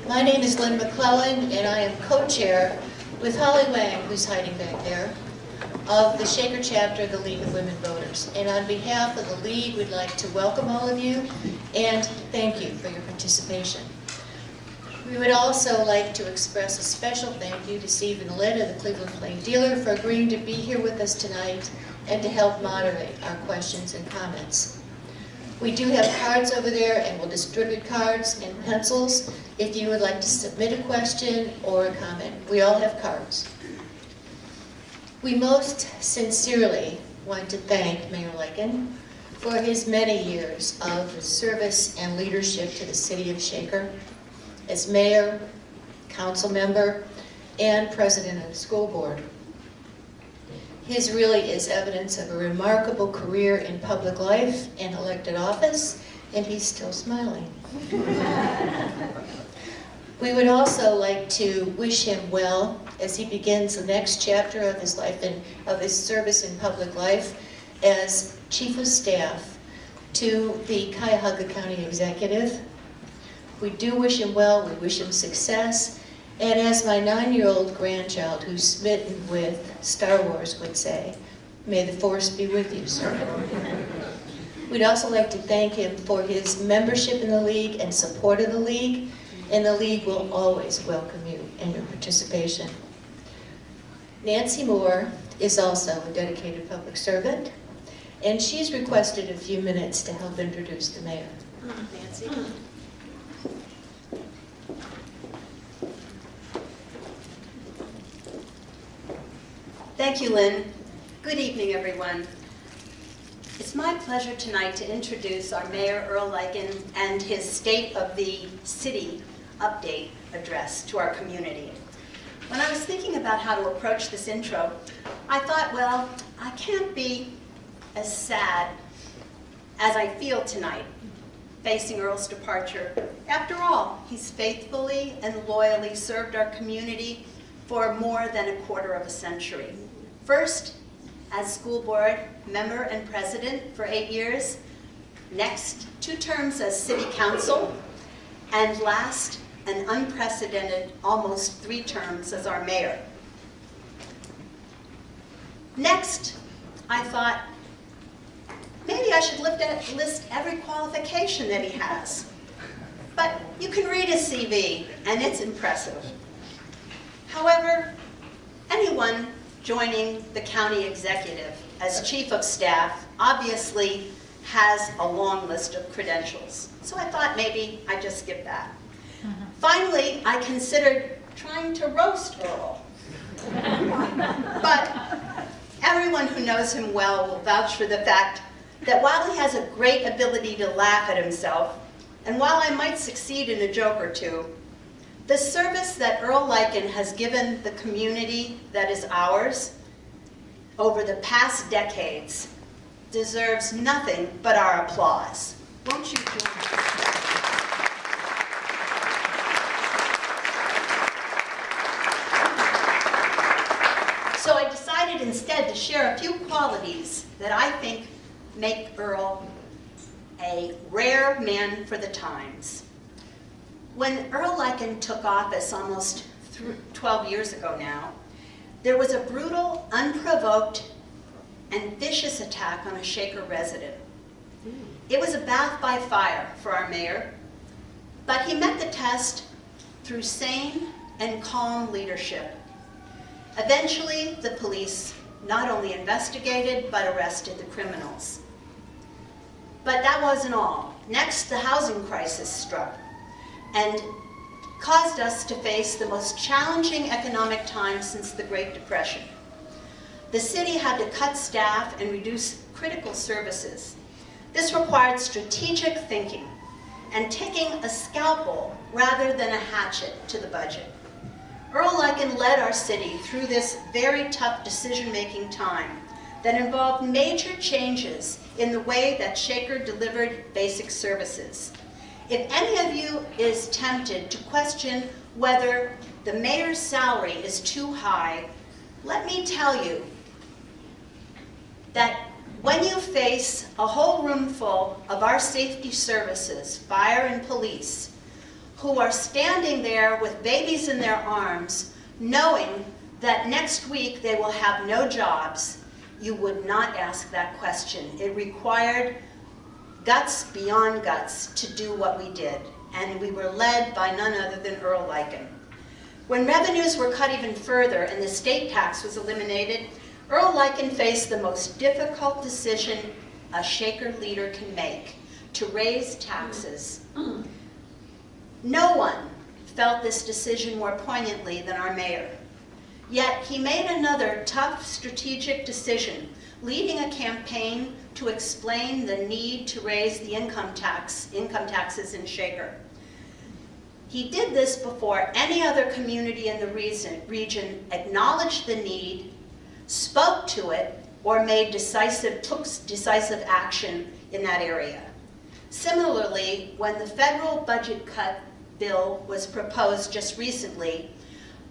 My name is Lynn McClellan, and I am co-chair with Holly Wang, who's hiding back there, of the Shaker chapter of the League of Women Voters. And on behalf of the League, we'd like to welcome all of you and thank you for your participation. We would also like to express a special thank you to Steven Litt of the Cleveland Plain Dealer for agreeing to be here with us tonight and to help moderate our questions and comments. We do have cards over there, and we'll distribute cards and pencils if you would like to submit a question or a comment. We all have cards. We most sincerely want to thank Mayor Leiken for his many years of service and leadership to the city of Shaker as mayor, council member, and president of the school board. His really is evidence of a remarkable career in public life and elected office, and he's still smiling. We would also like to wish him well as he begins the next chapter of his life and of his service in public life as Chief of Staff to the Cuyahoga County Executive. We do wish him well, we wish him success, and as my 9-year-old grandchild who's smitten with Star Wars would say, may the force be with you, sir. We'd also like to thank him for his membership in the League and support of the League, and the League will always welcome you and your participation. Nancy Moore is also a dedicated public servant, and she's requested a few minutes to help introduce the mayor. Nancy. Thank you, Lynn. Good evening, everyone. It's my pleasure tonight to introduce our Mayor, Earl Leiken, and his State of the City update address to our community. When I was thinking about how to approach this intro, I thought, well, I can't be as sad as I feel tonight, facing Earl's departure. After all, he's faithfully and loyally served our community for more than a quarter of a century. First, as school board member and president for 8 years, next, 2 terms as city council, and last, an unprecedented almost 3 terms as our mayor. Next, I thought, maybe I should list every qualification that he has. But you can read his CV, and it's impressive. However, anyone joining the county executive as chief of staff obviously has a long list of credentials. So I thought maybe I'd just skip that. Finally, I considered trying to roast Earl. But everyone who knows him well will vouch for the fact that while he has a great ability to laugh at himself, and while I might succeed in a joke or two, the service that Earl Leiken has given the community that is ours over the past decades deserves nothing but our applause. Won't you join us? So I decided instead to share a few qualities that I think make Earl a rare man for the times. When Earl Leiken took office almost 12 years ago now, there was a brutal, unprovoked, and vicious attack on a Shaker resident. It was a bath by fire for our mayor, but he met the test through sane and calm leadership. Eventually, the police not only investigated, but arrested the criminals. But that wasn't all. Next, the housing crisis struck and caused us to face the most challenging economic time since the Great Depression. The city had to cut staff and reduce critical services. This required strategic thinking and taking a scalpel rather than a hatchet to the budget. Earl Leiken led our city through this very tough decision-making time that involved major changes in the way that Shaker delivered basic services. If any of you is tempted to question whether the mayor's salary is too high, let me tell you that when you face a whole room full of our safety services, fire and police, who are standing there with babies in their arms, knowing that next week they will have no jobs, you would not ask that question. It required guts beyond guts to do what we did, and we were led by none other than Earl Leiken. When revenues were cut even further and the state tax was eliminated, Earl Leiken faced the most difficult decision a Shaker leader can make, to raise taxes. No one felt this decision more poignantly than our mayor. Yet he made another tough strategic decision, leading a campaign to explain the need to raise the income taxes in Shaker. He did this before any other community in the region acknowledged the need, spoke to it, or took decisive action in that area. Similarly, when the federal budget cut bill was proposed just recently,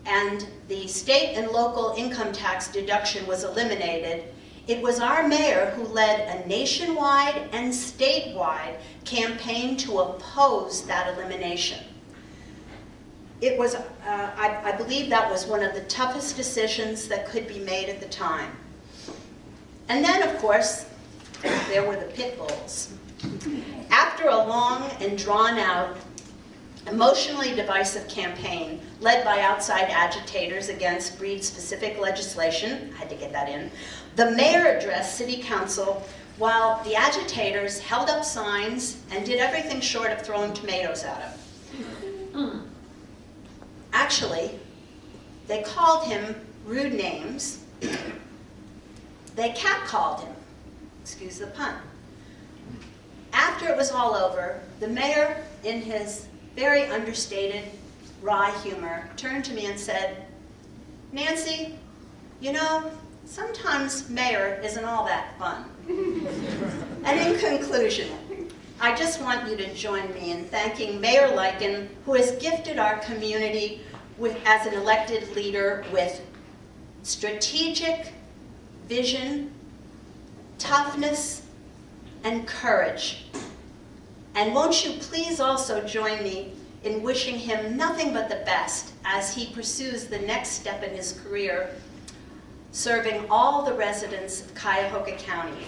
and the state and local income tax deduction was eliminated, it was our mayor who led a nationwide and statewide campaign to oppose that elimination. It was, I believe that was one of the toughest decisions that could be made at the time. And then, of course, there were the pit bulls. After a long and drawn-out, emotionally divisive campaign led by outside agitators against breed-specific legislation, I had to get that in, the mayor addressed city council while the agitators held up signs and did everything short of throwing tomatoes at him. Actually, they called him rude names. They catcalled him, excuse the pun. After it was all over, the mayor, in his very understated, wry humor, turned to me and said, "Nancy, you know, sometimes mayor isn't all that fun." And in conclusion, I just want you to join me in thanking Mayor Leiken, who has gifted our community as an elected leader with strategic vision, toughness, and courage. And won't you please also join me in wishing him nothing but the best as he pursues the next step in his career, serving all the residents of Cuyahoga County.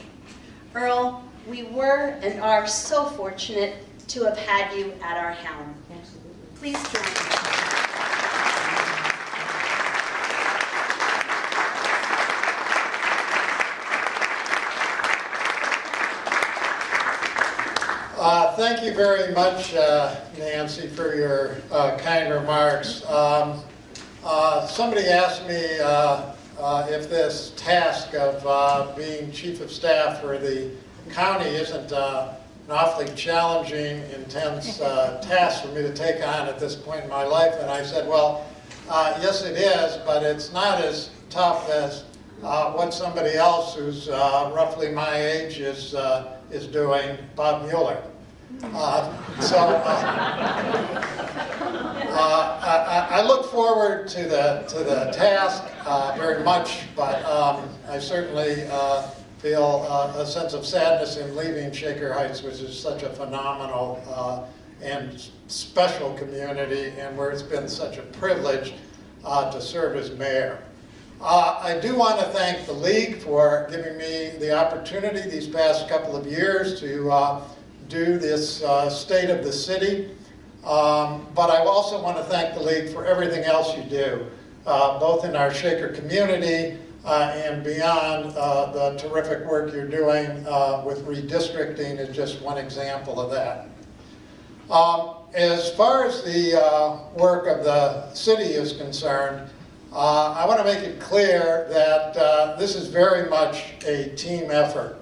Earl, we were and are so fortunate to have had you at our helm. Please join me. Thank you very much, Nancy, for your kind remarks. Somebody asked me if this task of being chief of staff for the county isn't an awfully challenging, intense task for me to take on at this point in my life. And I said, well, yes it is, but it's not as tough as what somebody else who's roughly my age is doing, Bob Mueller. I look forward to the task very much, but I certainly feel a sense of sadness in leaving Shaker Heights, which is such a phenomenal and special community, and where it's been such a privilege to serve as mayor. I do want to thank the League for giving me the opportunity these past couple of years to do this State of the City. But I also want to thank the League for everything else you do, both in our Shaker community and beyond. The terrific work you're doing with redistricting is just one example of that. As far as the work of the city is concerned, I want to make it clear that this is very much a team effort.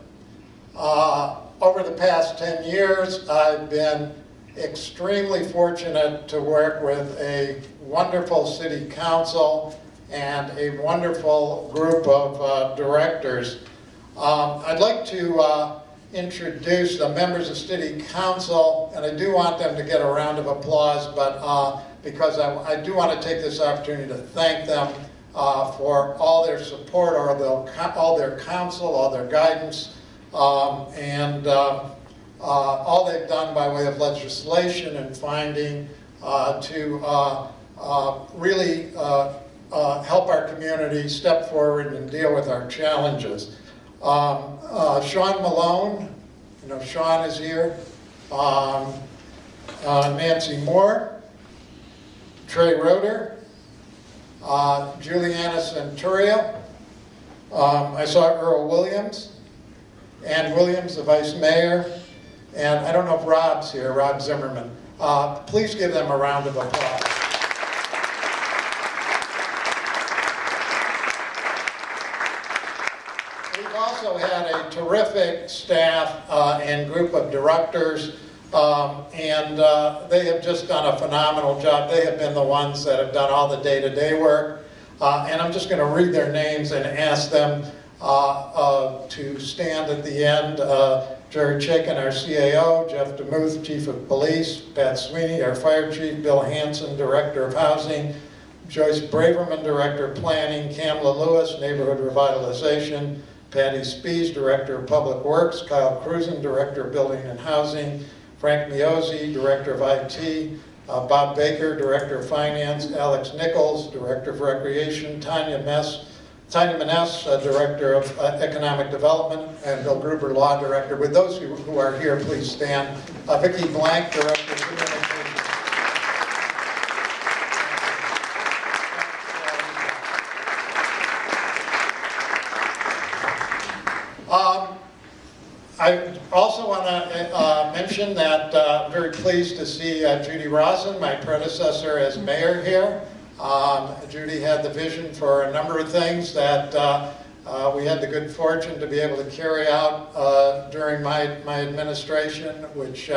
Over the past 10 years, I've been extremely fortunate to work with a wonderful city council and a wonderful group of directors. I'd like to introduce the members of city council, and I do want them to get a round of applause, but because I do want to take this opportunity to thank them for all their support, all their counsel, all their guidance, and all they've done by way of legislation and finding to really help our community step forward and deal with our challenges. Sean Malone, you know, Sean is here. Nancy Moore, Trey Roeder, Juliana Centuria. I saw Earl Williams, Ann Williams, the Vice Mayor, and I don't know if Rob's here, Rob Zimmerman. Please give them a round of applause. We've also had a terrific staff and group of directors, and they have just done a phenomenal job. They have been the ones that have done all the day-to-day work. And I'm just going to read their names and ask them to stand at the end. Jerry Chaikin, our CAO, Jeff DeMuth, Chief of Police, Pat Sweeney, our Fire Chief, Bill Hanson, Director of Housing, Joyce Braverman, Director of Planning, Kamla Lewis, Neighborhood Revitalization, Patty Spees, Director of Public Works, Kyle Cruzen, Director of Building and Housing, Frank Miozzi, Director of IT, Bob Baker, Director of Finance, Alex Nichols, Director of Recreation, Tanya Maness, Director of Economic Development, and Bill Gruber, Law Director. With those who are here, please stand. Vicki Blank, Director of Communications. I also want to mention that I'm very pleased to see Judy Rosen, my predecessor as mayor here. Judy had the vision for a number of things that we had the good fortune to be able to carry out during my administration, which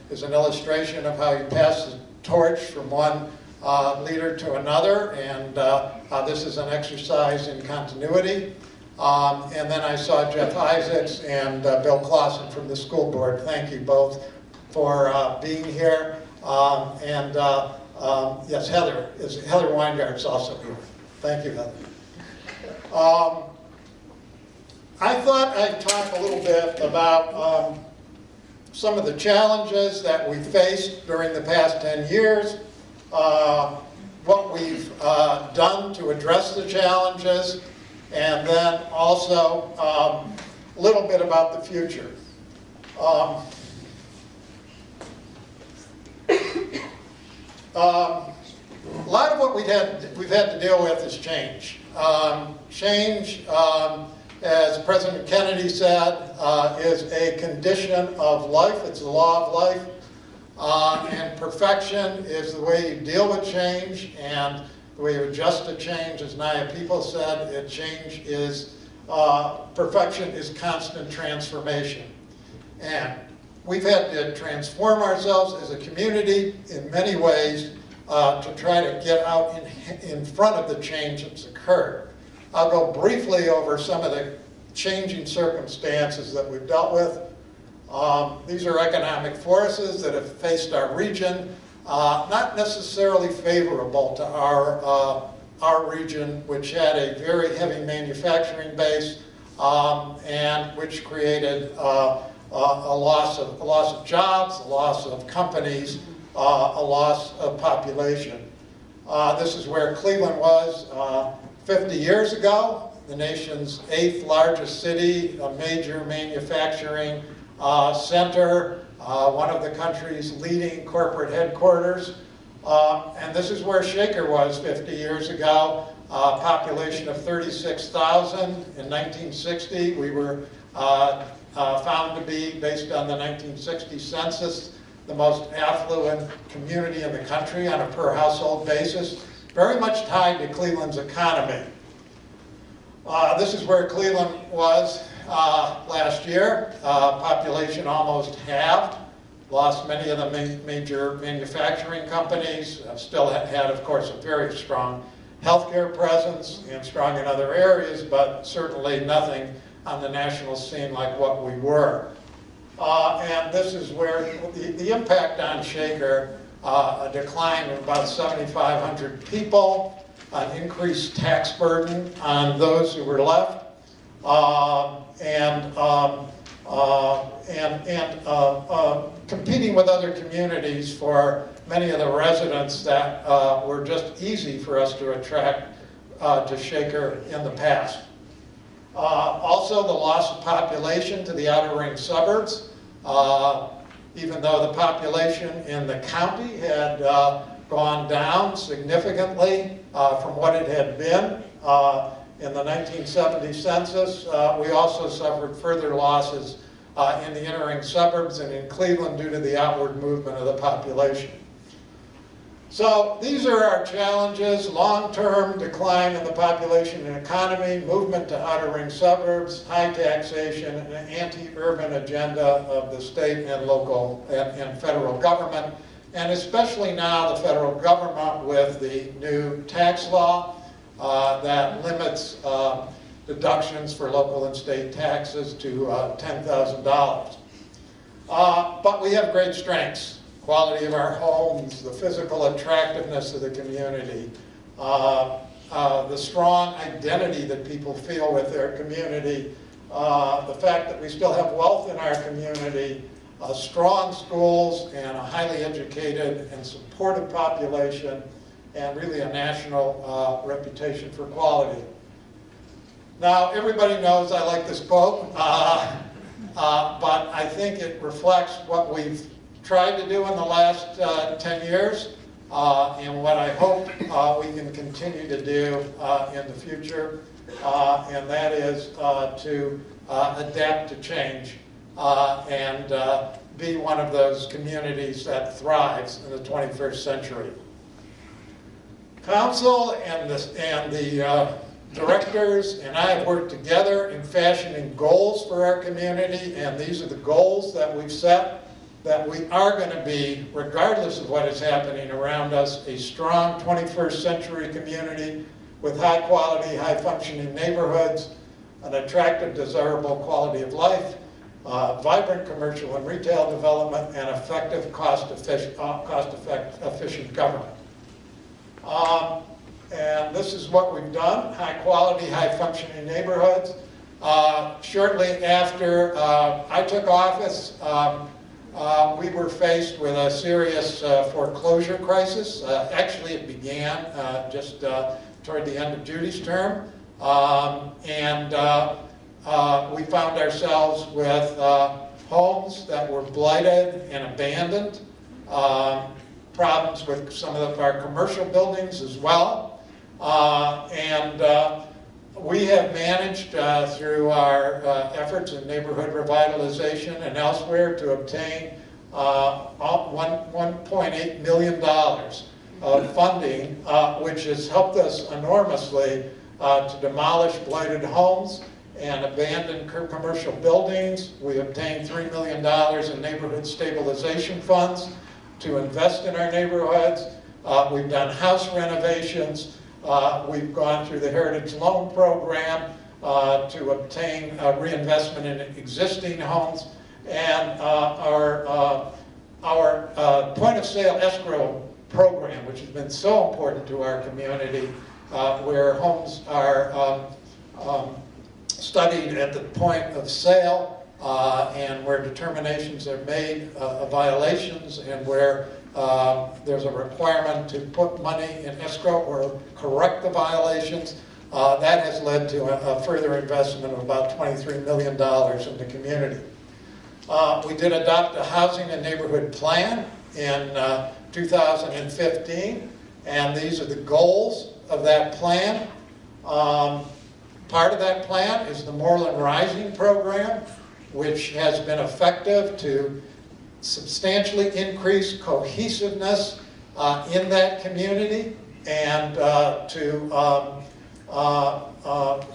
is an illustration of how you pass the torch from one leader to another, and this is an exercise in continuity. And then I saw Jeff Isaacs and Bill Clausen from the school board. Thank you both for being here. Yes, Heather Weingard's also here. Thank you, Heather. I thought I'd talk a little bit about some of the challenges that we faced during the past 10 years, what we've done to address the challenges, and then also a little bit about the future. A lot of what we've had to deal with is change. Change, as President Kennedy said, is a condition of life. It's the law of life. And perfection is the way you deal with change, and the way you adjust to change. As Naya People said, perfection is constant transformation. And we've had to transform ourselves as a community in many ways to try to get out in front of the change that's occurred. I'll go briefly over some of the changing circumstances that we've dealt with. These are economic forces that have faced our region, not necessarily favorable to our region, which had a very heavy manufacturing base and which created a loss of jobs, a loss of companies, a loss of population. This is where Cleveland was 50 years ago, the nation's 8th largest city, a major manufacturing center, one of the country's leading corporate headquarters. And this is where Shaker was 50 years ago, a population of 36,000. In 1960, we were found to be, based on the 1960 census, the most affluent community in the country on a per household basis, very much tied to Cleveland's economy. This is where Cleveland was last year. Population almost halved, lost many of the major manufacturing companies, still had, of course, a very strong healthcare presence and strong in other areas, but certainly nothing on the national scene like what we were. And this is where the impact on Shaker, a decline of about 7,500 people, an increased tax burden on those who were left, and and competing with other communities for many of the residents that were just easy for us to attract to Shaker in the past. Also, the loss of population to the outer ring suburbs. Even though the population in the county had gone down significantly from what it had been in the 1970 census, we also suffered further losses in the inner ring suburbs and in Cleveland due to the outward movement of the population. So these are our challenges: long-term decline in the population and economy, movement to outer ring suburbs, high taxation, and an anti-urban agenda of the state and local and federal government, and especially now the federal government with the new tax law that limits deductions for local and state taxes to $10,000. But we have great strengths. Quality of our homes, the physical attractiveness of the community, the strong identity that people feel with their community, the fact that we still have wealth in our community, strong schools, and a highly educated and supportive population, and really a national reputation for quality. Now, everybody knows I like this quote, but I think it reflects what we've tried to do in the last 10 years, and what I hope we can continue to do in the future, and that is to adapt to change and be one of those communities that thrives in the 21st century. Council and the directors and I have worked together in fashioning goals for our community, and these are the goals that we've set, that we are going to be, regardless of what is happening around us, a strong 21st century community with high quality, high functioning neighborhoods, an attractive, desirable quality of life, vibrant commercial and retail development, and effective, cost-efficient government. And this is what we've done: high quality, high functioning neighborhoods. Shortly after I took office, we were faced with a serious foreclosure crisis. Actually, it began just toward the end of Judy's term. And we found ourselves with homes that were blighted and abandoned, problems with some of our commercial buildings as well. We have managed through our efforts in neighborhood revitalization and elsewhere to obtain $1.8 million of funding, which has helped us enormously to demolish blighted homes and abandoned commercial buildings. We obtained $3 million in neighborhood stabilization funds to invest in our neighborhoods. We've done house renovations. We've gone through the Heritage Loan Program to obtain reinvestment in existing homes, and our point-of-sale escrow program, which has been so important to our community, where homes are studied at the point of sale, and where determinations are made of violations, and where there's a requirement to put money in escrow or correct the violations. That has led to a further investment of about $23 million in the community. We did adopt a housing and neighborhood plan in 2015, and these are the goals of that plan. Part of that plan is the Moreland Rising program, which has been effective to substantially increase cohesiveness in that community, and to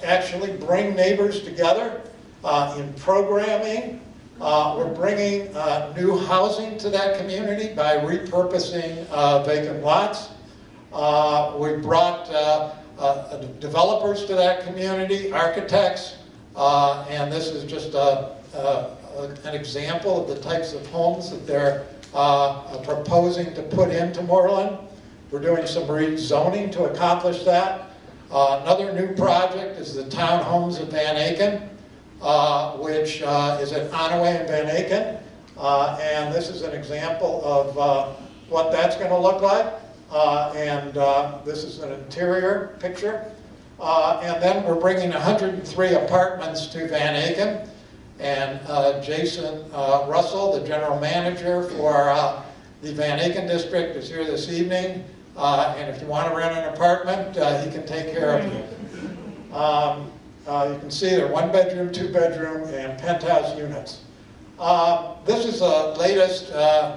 actually bring neighbors together in programming. We're bringing new housing to that community by repurposing vacant lots. We brought developers to that community, architects, and this is just an example of the types of homes that they're proposing to put into Moreland. We're doing some rezoning to accomplish that. Another new project is the townhomes at Van Aken. which is at Onaway and Van Aken. And this is an example of what that's going to look like. This is an interior picture. And then we're bringing 103 apartments to Van Aken. And Jason Russell, the general manager for the Van Aken district, is here this evening. And if you want to rent an apartment, he can take care of you. You can see they're 1-bedroom, 2-bedroom, and penthouse units. This is the latest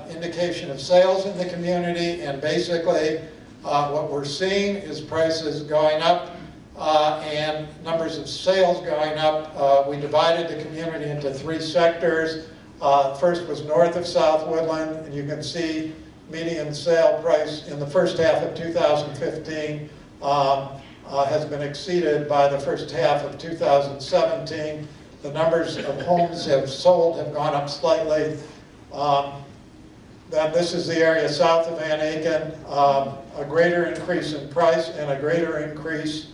indication of sales in the community, and basically what we're seeing is prices going up and numbers of sales going up. We divided the community into 3 sectors. First was north of South Woodland, and you can see median sale price in the first half of 2015 has been exceeded by the first half of 2017. The numbers of homes have sold have gone up slightly. Then this is the area south of Van Aken, a greater increase in price and a greater increase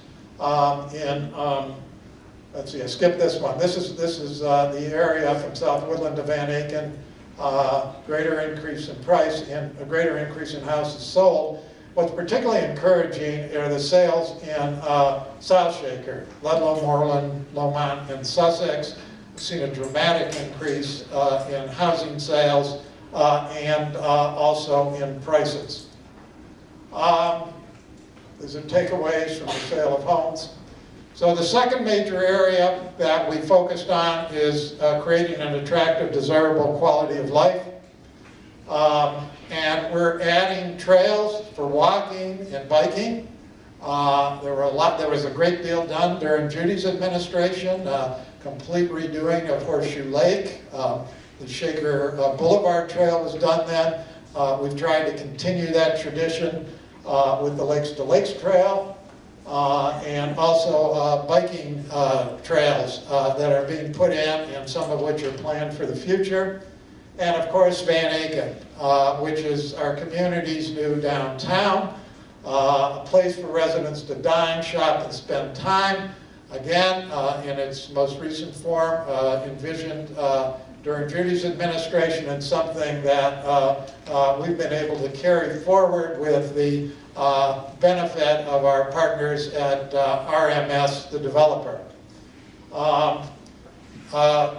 let's see, I skipped this one. This is the area from South Woodland to Van Aken, greater increase in price and a greater increase in houses sold. What's particularly encouraging are the sales in South Shaker, Ludlow, Moreland, Lomont, and Sussex. We've seen a dramatic increase in housing sales and also in prices. These are takeaways from the sale of homes. So the second major area that we focused on is creating an attractive, desirable quality of life. And we're adding trails for walking and biking. There was a great deal done during Judy's administration, complete redoing of Horseshoe Lake. The Shaker Boulevard Trail was done then. We've tried to continue that tradition with the Lakes to Lakes Trail. And also biking trails that are being put in, and some of which are planned for the future. And of course, Van Aken, which is our community's new downtown, a place for residents to dine, shop, and spend time. Again, in its most recent form, envisioned during Judy's administration, and something that we've been able to carry forward with the benefit of our partners at RMS, the developer.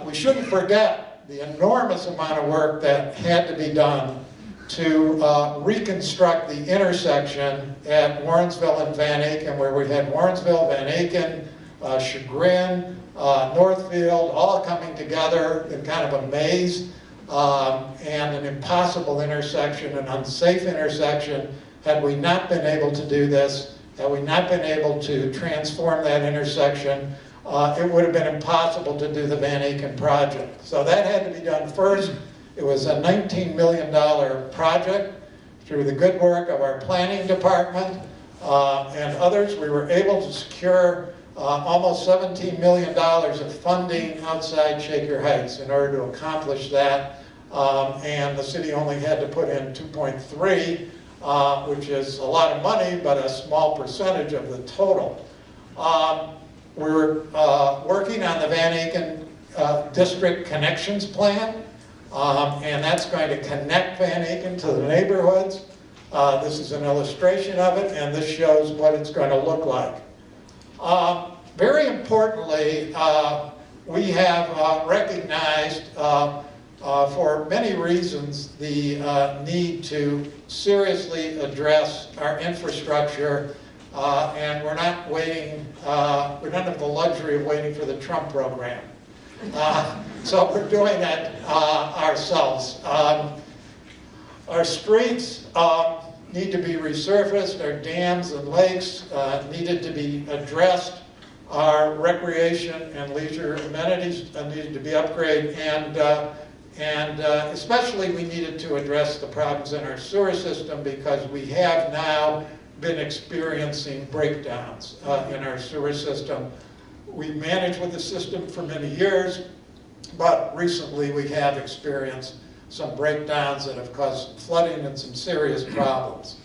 We shouldn't forget the enormous amount of work that had to be done to reconstruct the intersection at Warrensville and Van Aken, where we had Warrensville, Van Aken, Chagrin, Northfield, all coming together in kind of a maze, and an impossible intersection, an unsafe intersection. Had we not been able to do this, had we not been able to transform that intersection, it would have been impossible to do the Van Aken project. So that had to be done first. It was a $19 million project. Through the good work of our planning department and others, we were able to secure almost $17 million of funding outside Shaker Heights in order to accomplish that. And the city only had to put in 2.3, which is a lot of money, but a small percentage of the total. We're working on the Van Aken District Connections Plan, and that's going to connect Van Aken to the neighborhoods. This is an illustration of it, and this shows what it's going to look like. Very importantly, we have recognized for many reasons the need to seriously address our infrastructure, and we're not waiting, we don't have the luxury of waiting for the Trump program. So we're doing it ourselves. Our streets need to be resurfaced, our dams and lakes needed to be addressed, our recreation and leisure amenities needed to be upgraded, and especially we needed to address the problems in our sewer system, because we have now been experiencing breakdowns in our sewer system. We've managed with the system for many years, but recently we have experienced some breakdowns that have caused flooding and some serious problems.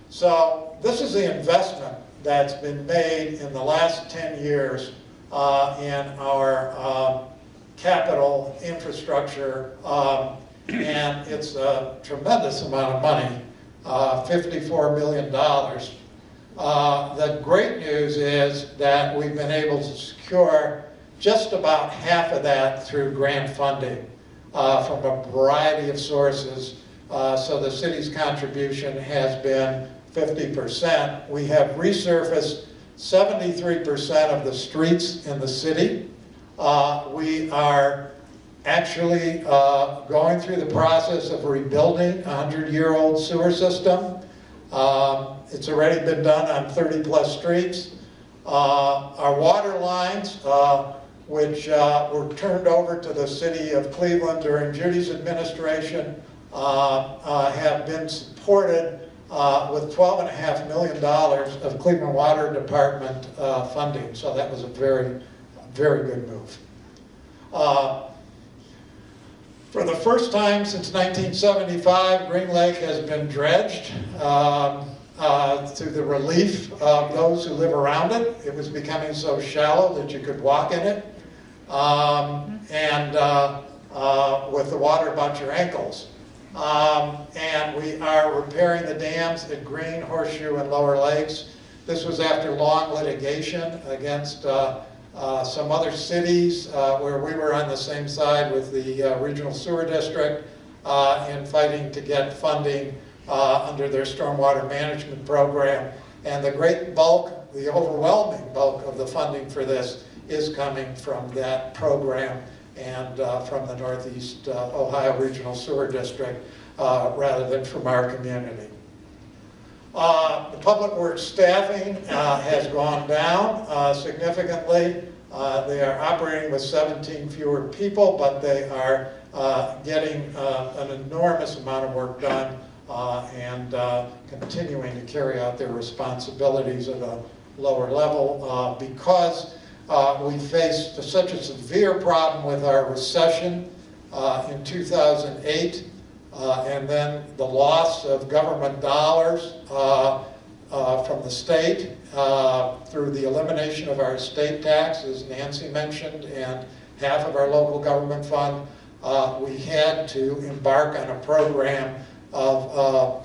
So this is the investment that's been made in the last 10 years in our capital infrastructure, and it's a tremendous amount of money, $54 million. The great news is that we've been able to secure just about half of that through grant funding from a variety of sources. So the city's contribution has been 50%. We have resurfaced 73% of the streets in the city. We are actually going through the process of rebuilding a 100-year-old sewer system. It's already been done on 30-plus streets. Our water lines, which were turned over to the city of Cleveland during Judy's administration, have been supported with $12.5 million of Cleveland Water Department funding. So that was a very, very good move. For the first time since 1975, Green Lake has been dredged to the relief of those who live around it. It was becoming so shallow that you could walk in it, with the water about your ankles. And we are repairing the dams at Green, Horseshoe, and Lower Lakes. This was after long litigation against some other cities where we were on the same side with the regional sewer district in fighting to get funding under their stormwater management program. And the great bulk, the overwhelming bulk of the funding for this is coming from that program and from the Northeast Ohio Regional Sewer District rather than from our community. The public works staffing has gone down significantly. They are operating with 17 fewer people, but they are getting an enormous amount of work done and continuing to carry out their responsibilities at a lower level because we faced such a severe problem with our recession in 2008 and then the loss of government dollars from the state through the elimination of our estate tax, as Nancy mentioned, and half of our local government fund. We had to embark on a program of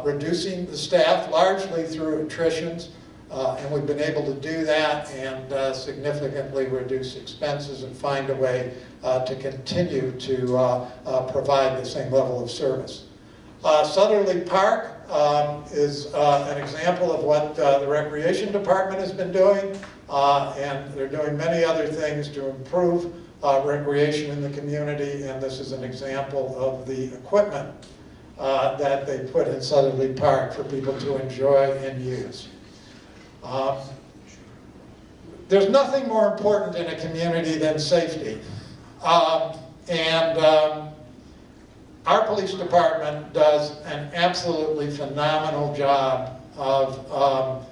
reducing the staff largely through attritions, and we've been able to do that and significantly reduce expenses and find a way to continue to provide the same level of service. Southerly Park is an example of what the Recreation Department has been doing, and they're doing many other things to improve recreation in the community, and this is an example of the equipment that they put in Southerly Park for people to enjoy and use. There's nothing more important in a community than safety. Our police department does an absolutely phenomenal job of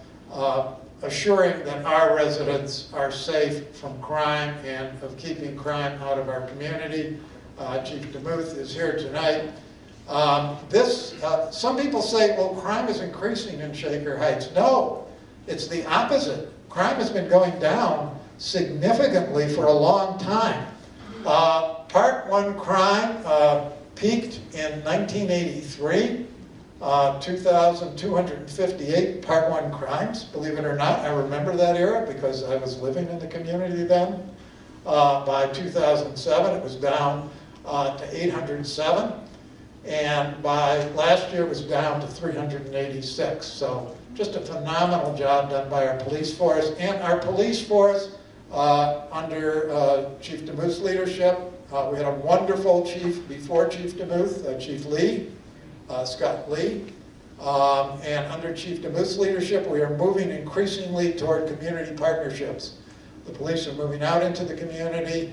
assuring that our residents are safe from crime and of keeping crime out of our community. Chief DeMuth is here tonight. Some people say, well, crime is increasing in Shaker Heights. No, it's the opposite. Crime has been going down significantly for a long time. Part 1 crime peaked in 1983, 2,258 Part 1 crimes, believe it or not. I remember that era because I was living in the community then. By 2007, it was down to 807. And by last year, it was down to 386. So just a phenomenal job done by our police force. And our police force, under Chief DeMuth's leadership, we had a wonderful chief before Chief DeMuth, Chief Lee, Scott Lee. And under Chief DeMuth's leadership, we are moving increasingly toward community partnerships. The police are moving out into the community.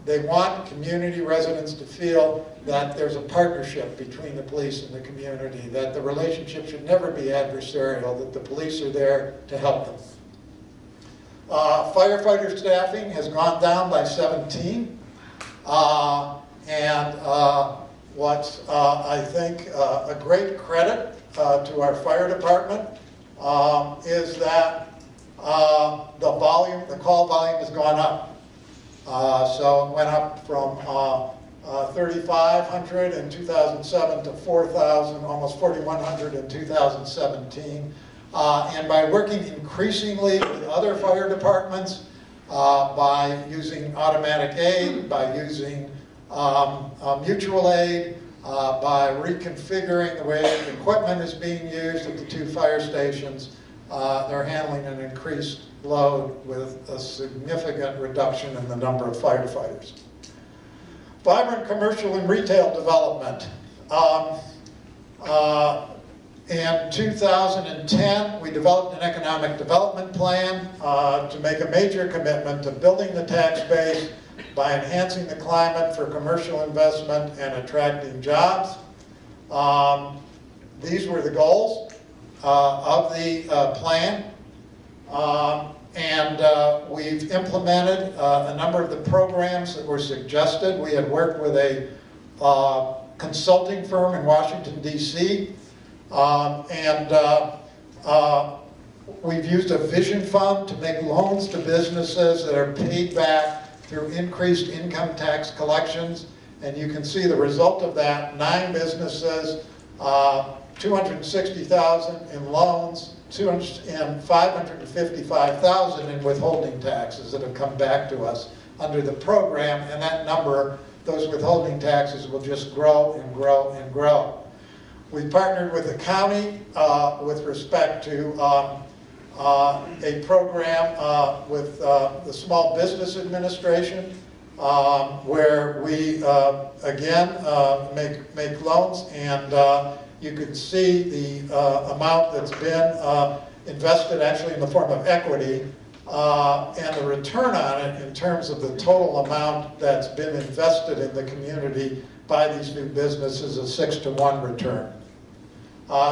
They want community residents to feel that there's a partnership between the police and the community, that the relationship should never be adversarial, that the police are there to help them. Firefighter staffing has gone down by 17. What's, I think, a great credit to our fire department is that the call volume has gone up. So it went up from 3,500 in 2007 to 4,000, almost 4,100 in 2017. And by working increasingly with other fire departments, by using automatic aid, by using mutual aid, by reconfiguring the way the equipment is being used at the 2 fire stations, they're handling an increased load with a significant reduction in the number of firefighters. Vibrant commercial and retail development. In 2010, we developed an economic development plan to make a major commitment to building the tax base by enhancing the climate for commercial investment and attracting jobs. These were the goals of the plan. We've implemented a number of the programs that were suggested. We had worked with a consulting firm in Washington, D.C., we've used a vision fund to make loans to businesses that are paid back through increased income tax collections. And you can see the result of that: 9 businesses, $260,000 in loans, and $555,000 in withholding taxes that have come back to us under the program. And that number, those withholding taxes, will just grow and grow and grow. We partnered with the county with respect to a program with the Small Business Administration, where we again make loans, and you can see the amount that's been invested actually in the form of equity, and the return on it in terms of the total amount that's been invested in the community by these new businesses, a 6-to-1 return.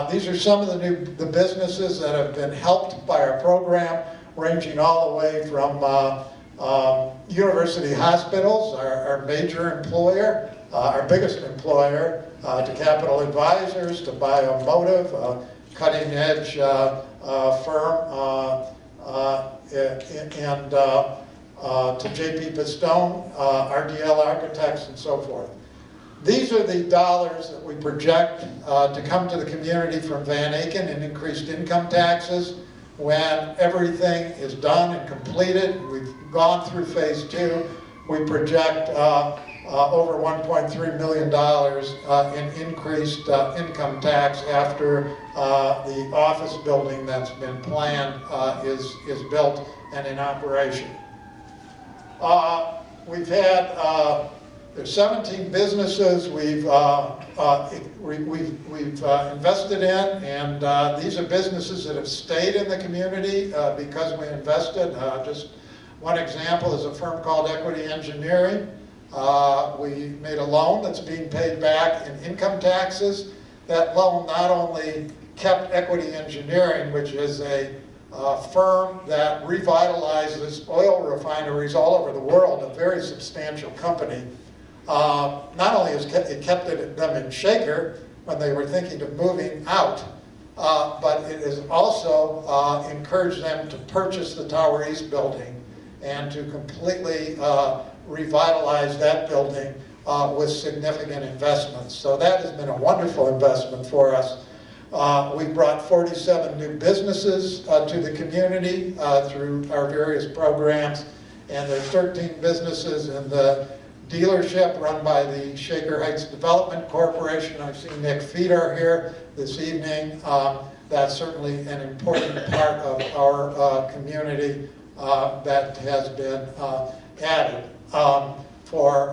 These are some of the businesses that have been helped by our program, ranging all the way from university hospitals, our major employer, our biggest employer, to Capital Advisors, to Biomotive, a cutting-edge firm, and to J.P. Pistone, RDL Architects, and so forth. These are the dollars that we project to come to the community from Van Aken in increased income taxes when everything is done and completed. We've gone through phase 2. We project over $1.3 million in increased income tax after the office building that's been planned is built and in operation. We've had there's 17 businesses we've invested in, and these are businesses that have stayed in the community because we invested. Just one example is a firm called Equity Engineering. We made a loan that's being paid back in income taxes. That loan not only kept Equity Engineering, which is a firm that revitalizes oil refineries all over the world, a very substantial company. Not only has it kept them in Shaker when they were thinking of moving out, but it has also encouraged them to purchase the Tower East building and to completely revitalize that building with significant investments. So that has been a wonderful investment for us. We brought 47 new businesses to the community through our various programs, and there's 13 businesses in the dealership run by the Shaker Heights Development Corporation. I've seen Nick Feeder here this evening. That's certainly an important part of our community that has been added for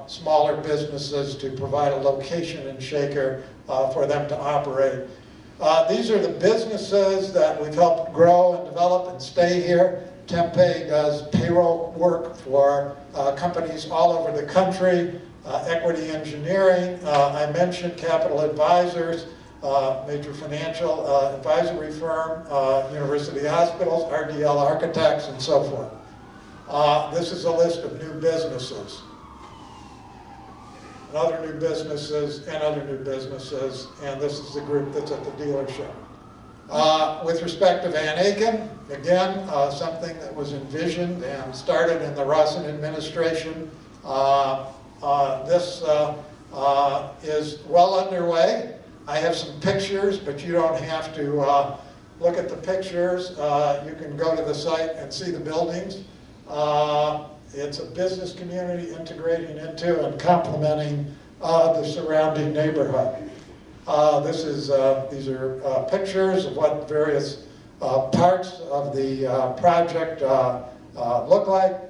smaller businesses to provide a location in Shaker for them to operate. These are the businesses that we've helped grow and develop and stay here. Tempeh does payroll work for companies all over the country. Equity Engineering, I mentioned Capital Advisors, major financial advisory firm, university hospitals, RDL Architects, and so forth. This is a list of new businesses. And other new businesses, and other new businesses, and this is the group that's at the dealership. With respect to Van Aken, again, something that was envisioned and started in the Rawson administration. This is well underway. I have some pictures, but you don't have to look at the pictures. You can go to the site and see the buildings. It's a business community integrating into and complementing the surrounding neighborhood. These are pictures of what various parts of the project look like.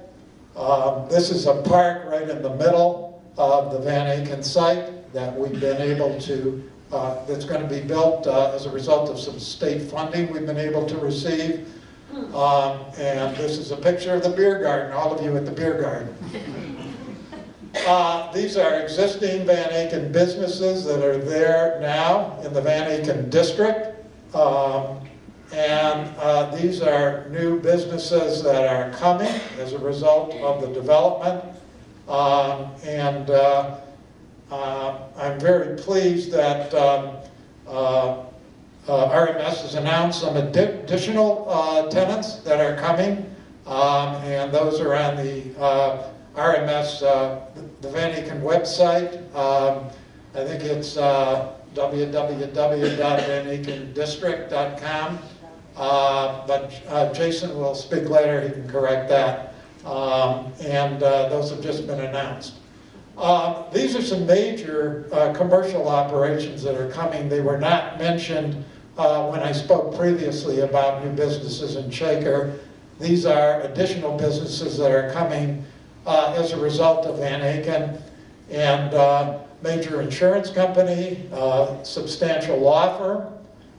This is a park right in the middle of the Van Aken site that we've been able to, that's going to be built as a result of some state funding we've been able to receive. And this is a picture of the beer garden, all of you at the beer garden. These are existing Van Aken businesses that are there now in the Van Aken district. These are new businesses that are coming as a result of the development. I'm very pleased that RMS has announced some additional tenants that are coming, and those are on the RMS, the Van Aken website. I think it's www.vanAkendistrict.com, but Jason will speak later, he can correct that. Those have just been announced. These are some major commercial operations that are coming. They were not mentioned when I spoke previously about new businesses in Shaker. These are additional businesses that are coming as a result of Van Aken, and major insurance company, substantial law firm.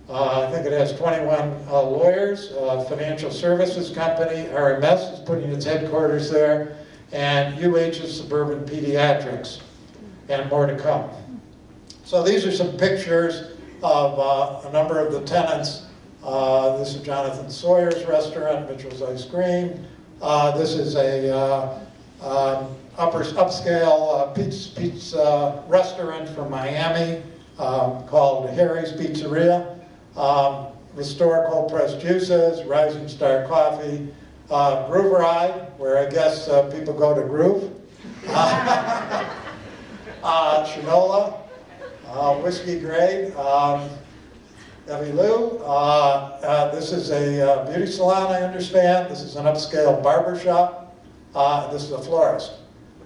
I think it has 21 lawyers, financial services company. RMS is putting its headquarters there, and UH's Suburban Pediatrics, and more to come. So these are some pictures of a number of the tenants. This is Jonathan Sawyer's restaurant, Mitchell's Ice Cream. This is a upscale pizza restaurant from Miami called Harry's Pizzeria. Restore cold pressed juices, Rising Star Coffee, Groove Ride, where I guess people go to groove. Shinola, Whiskey Grade, Evie Lou. This is a beauty salon, I understand. This is an upscale barber shop. This is a florist.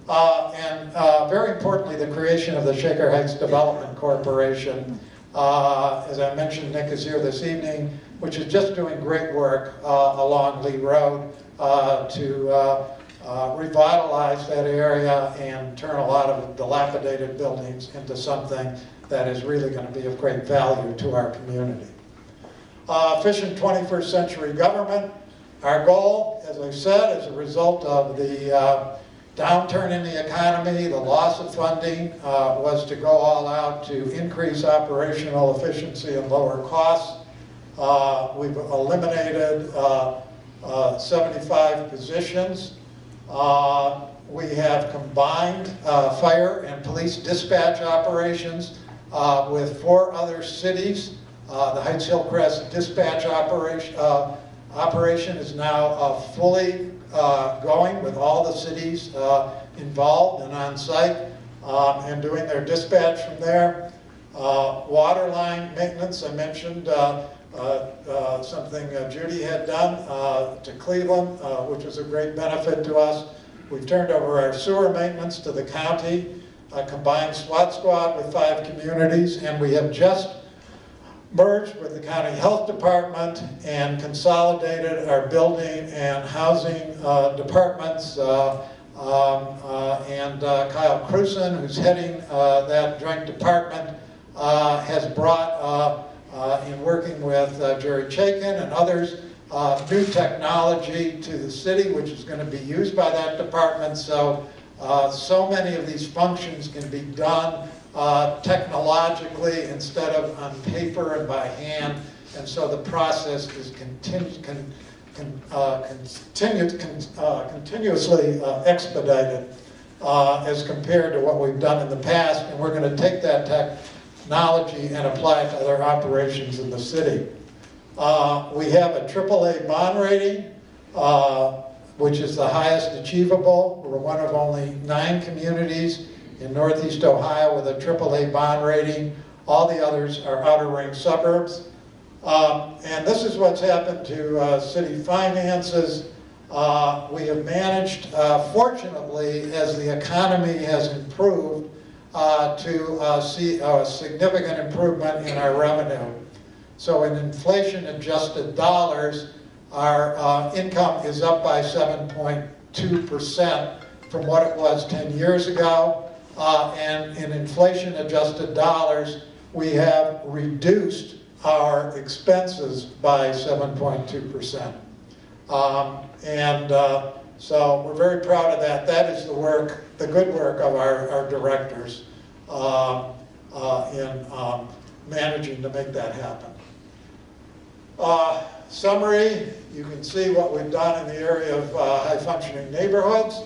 Very importantly, the creation of the Shaker Heights Development Corporation. As I mentioned, Nick is here this evening, which is just doing great work along Lee Road to revitalize that area and turn a lot of dilapidated buildings into something that is really going to be of great value to our community. Efficient 21st century government. Our goal, as I said, as a result of the downturn in the economy, the loss of funding, was to go all out to increase operational efficiency and lower costs. We've eliminated 75 positions. We have combined fire and police dispatch operations with 4 other cities. The Heights Hillcrest dispatch operation is now fully going with all the cities involved and on site and doing their dispatch from there. Water line maintenance, I mentioned something Judy had done to Cleveland, which was a great benefit to us. We've turned over our sewer maintenance to the county, a combined SWAT squad with 5 communities, and we have just merged with the county health department and consolidated our building and housing departments. Kyle Cruson, who's heading that joint department, has brought, in working with Jerry Chaikin and others, new technology to the city, which is going to be used by that department. So many of these functions can be done technologically instead of on paper and by hand, and so the process is continuously expedited as compared to what we've done in the past, and we're going to take that technology and apply it to other operations in the city. We have a AAA bond rating, which is the highest achievable. We're one of only 9 communities in Northeast Ohio with a AAA bond rating. All the others are outer ring suburbs. And this is what's happened to city finances. We have managed, fortunately, as the economy has improved, to see a significant improvement in our revenue. So in inflation-adjusted dollars, our income is up by 7.2% from what it was 10 years ago. And in inflation-adjusted dollars, we have reduced our expenses by 7.2%. So we're very proud of that. That is the work, the good work of our directors in managing to make that happen. Summary, you can see what we've done in the area of high-functioning neighborhoods,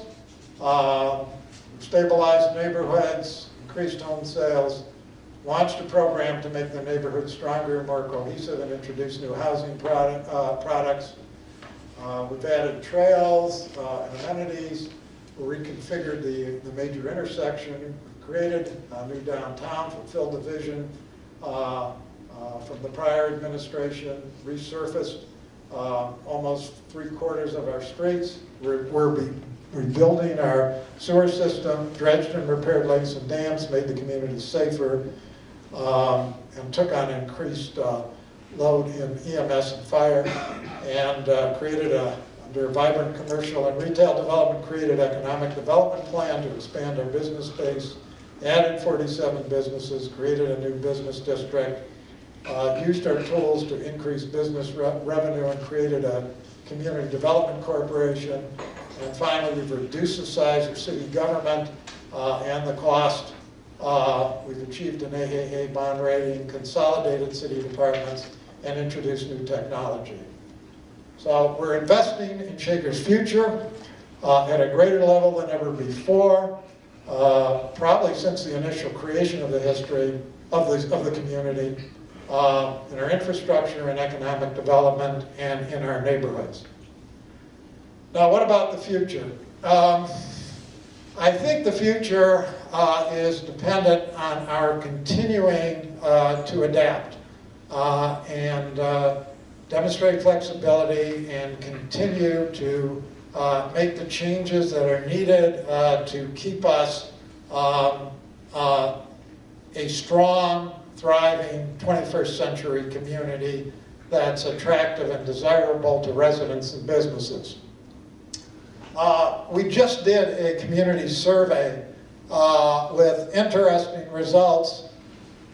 stabilized neighborhoods, increased home sales, launched a program to make the neighborhood stronger and more cohesive and introduce new housing products. We've added trails and amenities. We reconfigured the major intersection, created a new downtown, fulfilled the vision from the prior administration, resurfaced almost 3/4 of our streets. We're rebuilding our sewer system, dredged and repaired lakes and dams, made the community safer, and took on increased load in EMS and fire, and created under vibrant commercial and retail development, created economic development plan to expand our business base, added 47 businesses, created a new business district, used our tools to increase business revenue and created a community development corporation. And finally, we've reduced the size of city government and the cost. We've achieved an AAA bond rating, consolidated city departments, and introduced new technology. So we're investing in Shaker's future at a greater level than ever before, probably since the initial creation of the history of the community, in our infrastructure and economic development, and in our neighborhoods. Now, what about the future? I think the future is dependent on our continuing to adapt and demonstrate flexibility and continue to make the changes that are needed to keep us a strong, thriving 21st century community that's attractive and desirable to residents and businesses. We just did a community survey with interesting results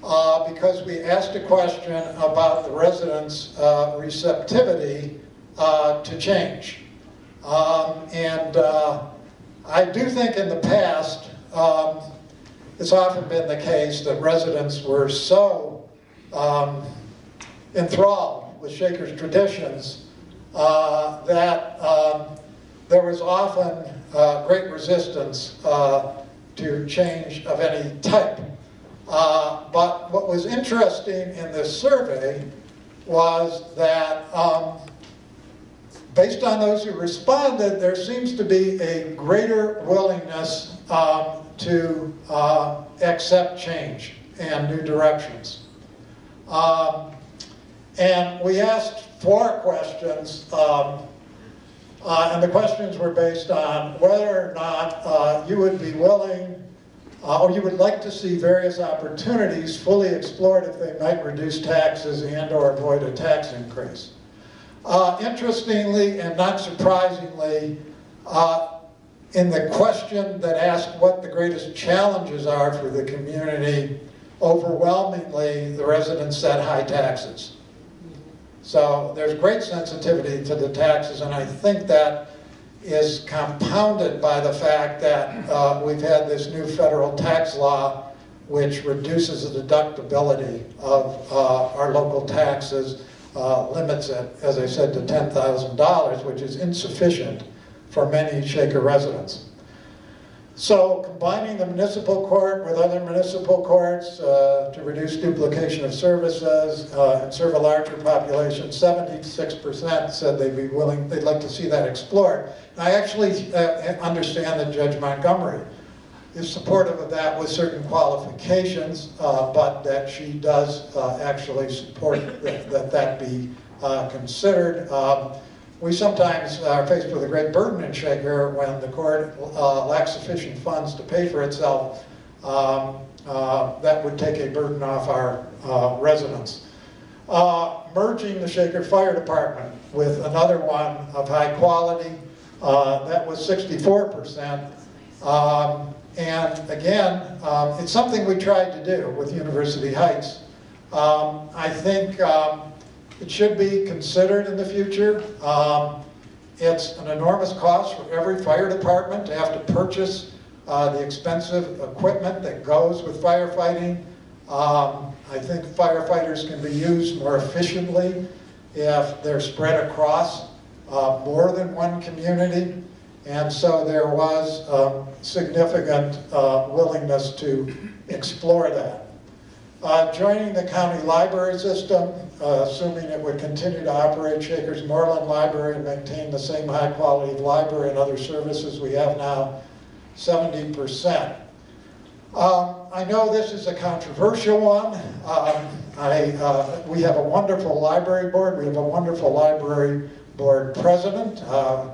because we asked a question about the residents' receptivity to change. I do think in the past, it's often been the case that residents were so enthralled with Shaker's traditions that there was often great resistance to change of any type. But what was interesting in this survey was that based on those who responded, there seems to be a greater willingness to accept change and new directions. And we asked 4 questions, and the questions were based on whether or not you would be willing or you would like to see various opportunities fully explored if they might reduce taxes and or avoid a tax increase. Interestingly and not surprisingly, in the question that asked what the greatest challenges are for the community, overwhelmingly the residents said high taxes. So there's great sensitivity to the taxes, and I think that is compounded by the fact that we've had this new federal tax law which reduces the deductibility of our local taxes, limits it, as I said, to $10,000, which is insufficient for many Shaker residents. So combining the municipal court with other municipal courts to reduce duplication of services and serve a larger population, 76% said they'd like to see that explored. I actually understand that Judge Montgomery is supportive of that with certain qualifications, but that she does actually support that be considered. We sometimes are faced with a great burden in Shaker when the court lacks sufficient funds to pay for itself. That would take a burden off our residents. Merging the Shaker Fire Department with another one of high quality, that was 64%. And again, it's something we tried to do with University Heights. I think it should be considered in the future. It's an enormous cost for every fire department to have to purchase the expensive equipment that goes with firefighting. I think firefighters can be used more efficiently if they're spread across more than one community. And so there was significant willingness to explore that. Joining the county library system, assuming it would continue to operate Shaker's Moreland Library and maintain the same high quality of library and other services we have now, 70%. I know this is a controversial one. We have a wonderful library board. We have a wonderful library board president,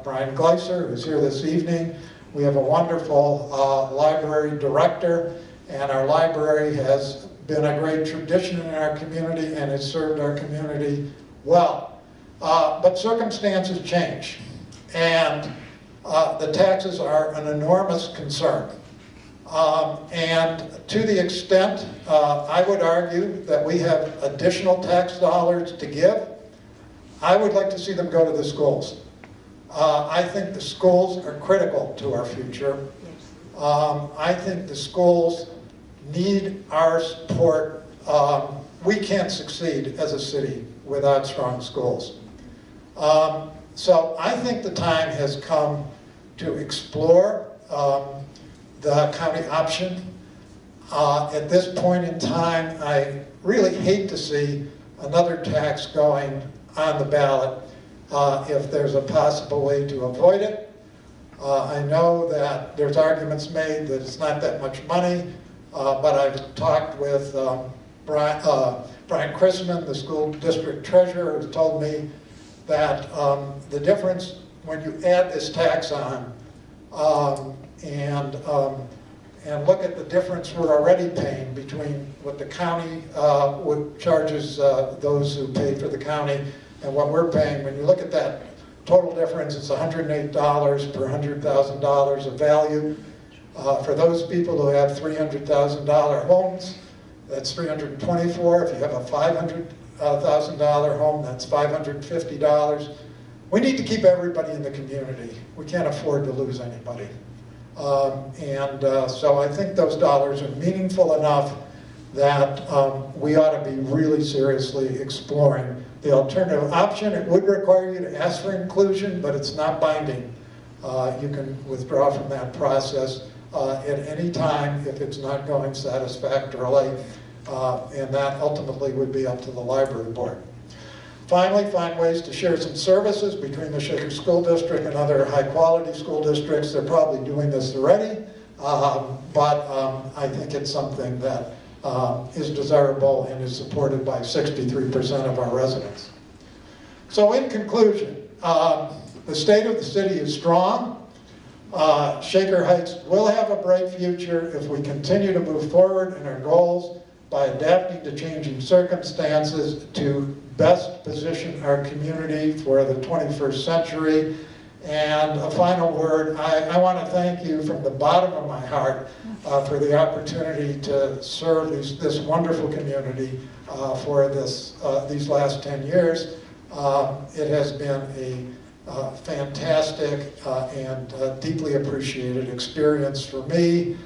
Brian Gleiser, who's here this evening. We have a wonderful library director, and our library has been a great tradition in our community and has served our community well. But circumstances change, and the taxes are an enormous concern. And to the extent, I would argue that we have additional tax dollars to give, I would like to see them go to the schools. I think the schools are critical to our future. I think the schools need our support. We can't succeed as a city without strong schools. So I think the time has come to explore the county option. At this point in time, I really hate to see another tax going on the ballot if there's a possible way to avoid it. I know that there's arguments made that it's not that much money, but I've talked with Brian Chrisman, the school district treasurer, who told me that the difference when you add this tax on and look at the difference we're already paying between what the county charges those who pay for the county and what we're paying. When you look at that total difference, it's $108 per $100,000 of value. For those people who have $300,000 homes, that's $324. If you have a $500,000 home, that's $550. We need to keep everybody in the community. We can't afford to lose anybody. So I think those dollars are meaningful enough that we ought to be really seriously exploring the alternative option. It would require you to ask for inclusion, but it's not binding. You can withdraw from that process at any time if it's not going satisfactorily, and that ultimately would be up to the library board. Finally, find ways to share some services between the Shaker School District and other high-quality school districts. They're probably doing this already, but I think it's something that is desirable and is supported by 63% of our residents. So in conclusion, the state of the city is strong. Shaker Heights will have a bright future if we continue to move forward in our goals by adapting to changing circumstances to best position our community for the 21st century. And a final word, I want to thank you from the bottom of my heart for the opportunity to serve this wonderful community for these last 10 years. It has been a fantastic and deeply appreciated experience for me.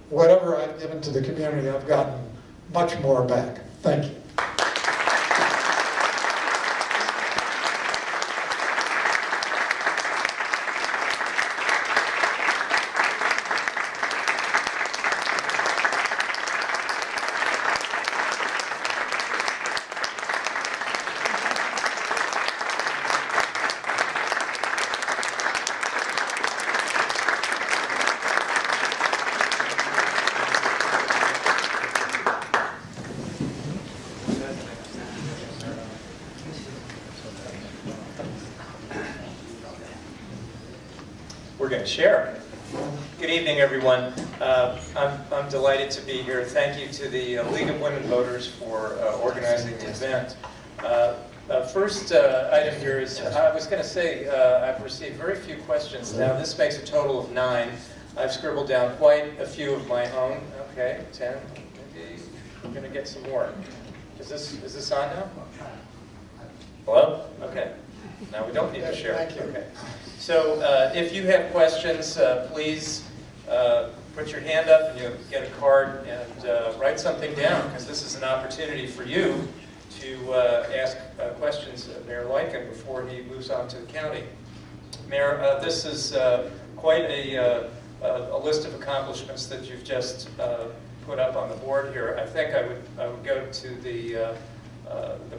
Whatever I've given to the community, I've gotten much more back. Thank you. we're going to share. Good evening, everyone. I'm delighted to be here. Thank you to the League of Women Voters for organizing the event. First item here is, I was going to say, I've received very few questions. Now, this makes a total of 9. I've scribbled down quite a few of my own. Okay, 10, maybe we're going to get some more. Is this on now? Hello? Okay. Now we don't need to share. Thank you. Okay. So if you have questions, please put your hand up and you'll get a card and write something down, because this is an opportunity for you to ask questions of Mayor Leiken before he moves on to the county. Mayor, this is quite a list of accomplishments that you've just put up on the board here. I think I would go to the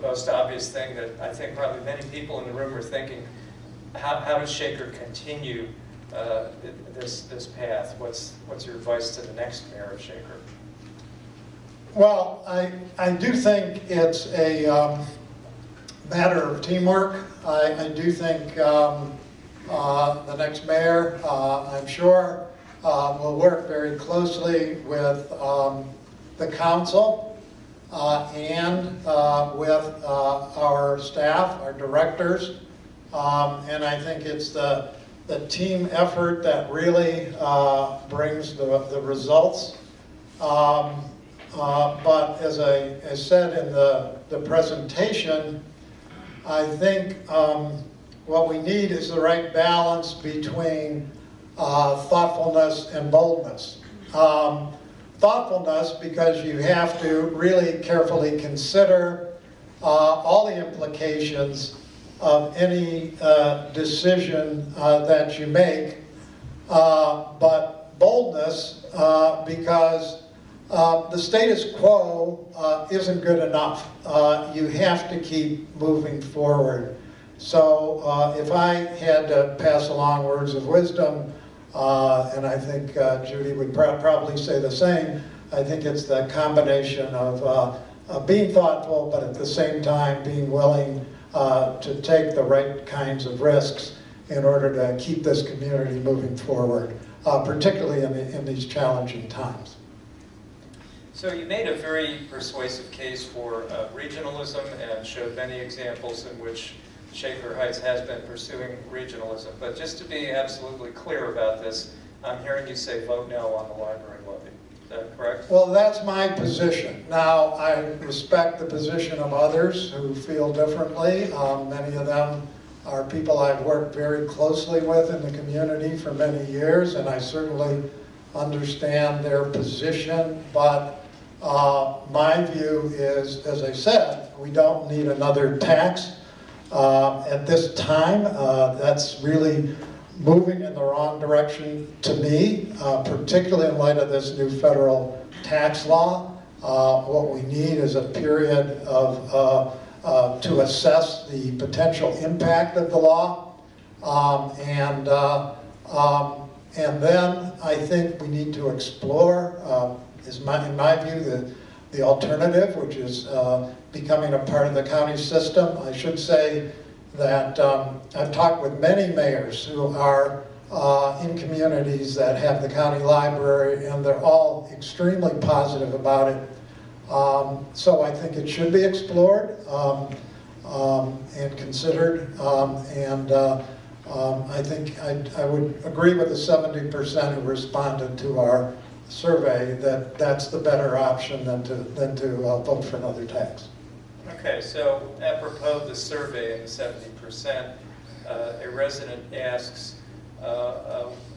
most obvious thing that I think probably many people in the room are thinking: how does Shaker continue this path? What's your advice to the next mayor of Shaker? Well, I do think it's a matter of teamwork. I do think the next mayor, I'm sure, will work very closely with the council and with our staff, our directors. And I think it's the team effort that really brings the results. But as I said in the presentation, I think what we need is the right balance between thoughtfulness and boldness. Thoughtfulness, because you have to really carefully consider all the implications of any decision that you make, but boldness because the status quo isn't good enough. You have to keep moving forward. So if I had to pass along words of wisdom, and I think Judy would probably say the same, I think it's the combination of being thoughtful, but at the same time being willing to take the right kinds of risks in order to keep this community moving forward, particularly in these challenging times. So you made a very persuasive case for regionalism and showed many examples in which Shaker Heights has been pursuing regionalism. But just to be absolutely clear about this, I'm hearing you say vote no on the library levy. Is that correct? Well, that's my position. Now, I respect the position of others who feel differently. Many of them are people I've worked very closely with in the community for many years, and I certainly understand their position. But my view is, as I said, we don't need another tax at this time. That's really moving in the wrong direction to me, particularly in light of this new federal tax law. What we need is a period of to assess the potential impact of the law, and then I think we need to explore, in my view, the alternative, which is becoming a part of the county system. I should say that I've talked with many mayors who are in communities that have the county library, and they're all extremely positive about it. So I think it should be explored and considered, and I think I would agree with the 70% who responded to our survey that that's the better option than to vote for another tax. Okay, so apropos of the survey and the 70%, a resident asks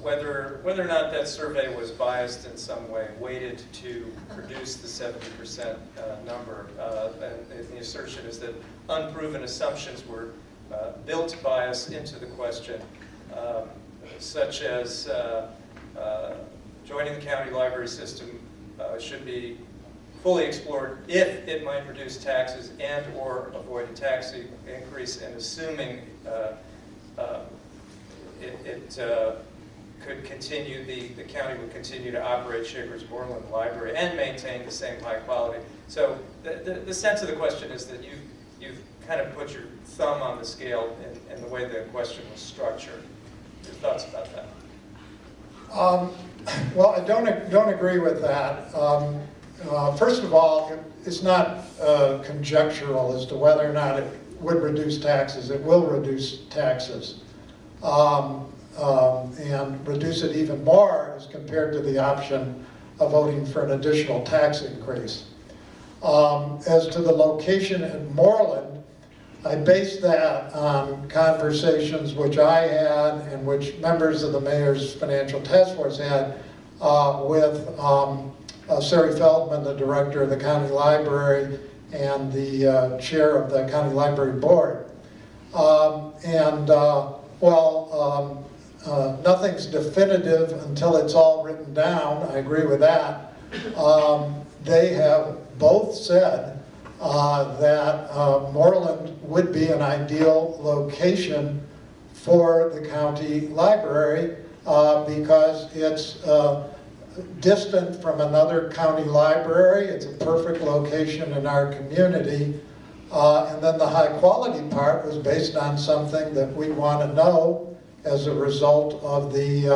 whether or not that survey was biased in some way, weighted to produce the 70% number. And the assertion is that unproven assumptions were built bias into the question, such as joining the county library system should be fully explored if it might reduce taxes and or avoid a tax increase, and assuming it could continue, the county would continue to operate Shaker's Moreland Library and maintain the same high quality. So the sense of the question is that you've kind of put your thumb on the scale in the way the question was structured. Your thoughts about that? Well, I don't agree with that. First of all, it's not conjectural as to whether or not it would reduce taxes. It will reduce taxes, and reduce it even more as compared to the option of voting for an additional tax increase. As to the location in Moreland, I based that on conversations which I had and which members of the Mayor's Financial Task Force had with Sari Feldman, the director of the county library, and the chair of the county library board. Nothing's definitive until it's all written down. I agree with that. They have both said that Moreland would be an ideal location for the county library because it's distant from another county library. It's a perfect location in our community. And then the high quality part was based on something that we want to know as a result of the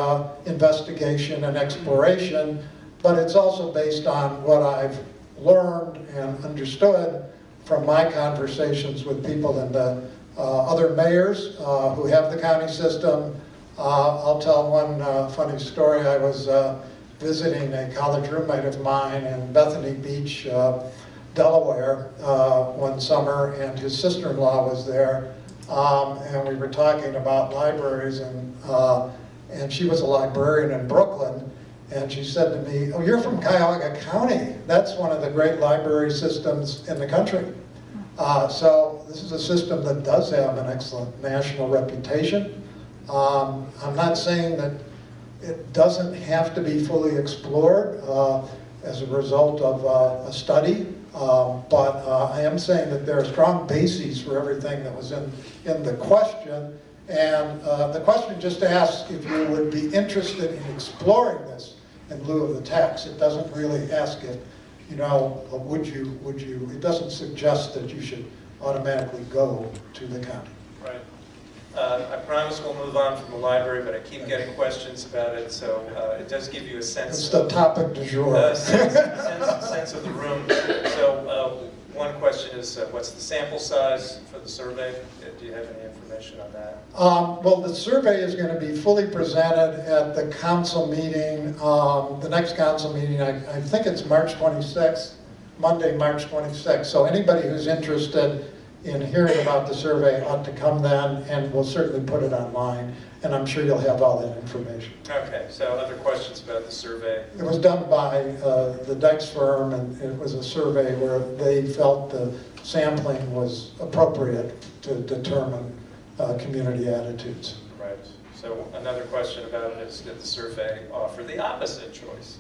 investigation and exploration, but it's also based on what I've learned and understood from my conversations with people in the other mayors who have the county system. I'll tell one funny story. I was visiting a college roommate of mine in Bethany Beach, Delaware, one summer, and his sister-in-law was there, and we were talking about libraries, and she was a librarian in Brooklyn, and she said to me, "Oh, you're from Cuyahoga County. That's one of the great library systems in the country." So this is a system that does have an excellent national reputation. I'm not saying that it doesn't have to be fully explored as a result of a study, but I am saying that there are strong bases for everything that was in the question. And the question just asks if you would be interested in exploring this in lieu of the tax. It doesn't really ask if, would you, it doesn't suggest that you should automatically go to the county. Right. I promise we'll move on from the library, but I keep getting questions about it, so it does give you a sense. It's the topic du jour. Sense of the room. So one question is, what's the sample size for the survey? Do you have any information on that? Well, the survey is going to be fully presented at the council meeting, the next council meeting. I think it's March 26th, Monday, March 26th. So anybody who's interested in hearing about the survey ought to come then, and we'll certainly put it online, and I'm sure you'll have all that information. Okay, so other questions about the survey? It was done by the Dykes firm, and it was a survey where they felt the sampling was appropriate to determine community attitudes. Right. So another question about it is, did the survey offer the opposite choice?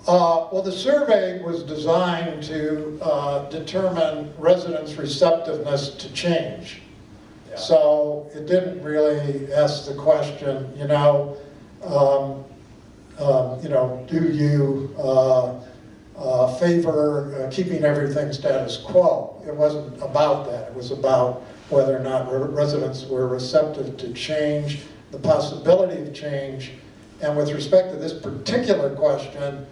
Well, the survey was designed to determine residents' receptiveness to change. Yeah. So it didn't really ask the question, do you favor keeping everything status quo? It wasn't about that. It was about whether or not residents were receptive to change, the possibility of change. And with respect to this particular question,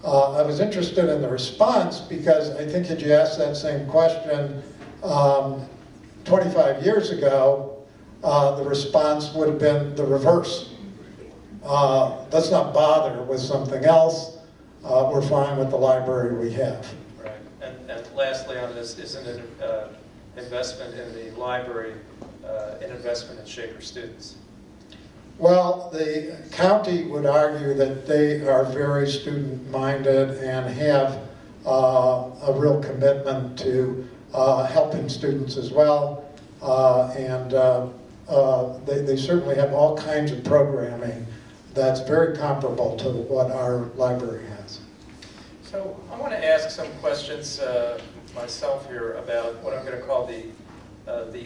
I was interested in the response because I think had you asked that same question 25 years ago, the response would have been the reverse. Let's not bother with something else. We're fine with the library we have. Right. And lastly on this, isn't it investment in the library an investment in Shaker students? Well, the county would argue that they are very student-minded and have a real commitment to helping students as well. They certainly have all kinds of programming that's very comparable to what our library has. So I want to ask some questions myself here about what I'm going to call the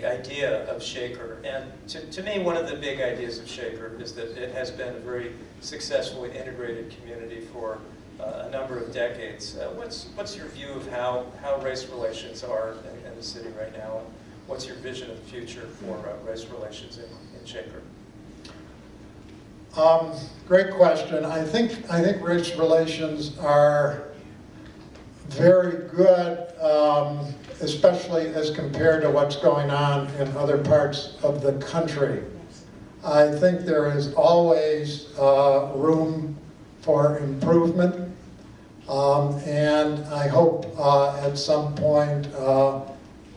idea of Shaker. And to me, one of the big ideas of Shaker is that it has been a very successfully integrated community for a number of decades. What's your view of how race relations are in the city right now? And what's your vision of the future for race relations in Shaker? Great question. I think race relations are very good, especially as compared to what's going on in other parts of the country. I think there is always room for improvement, and I hope at some point I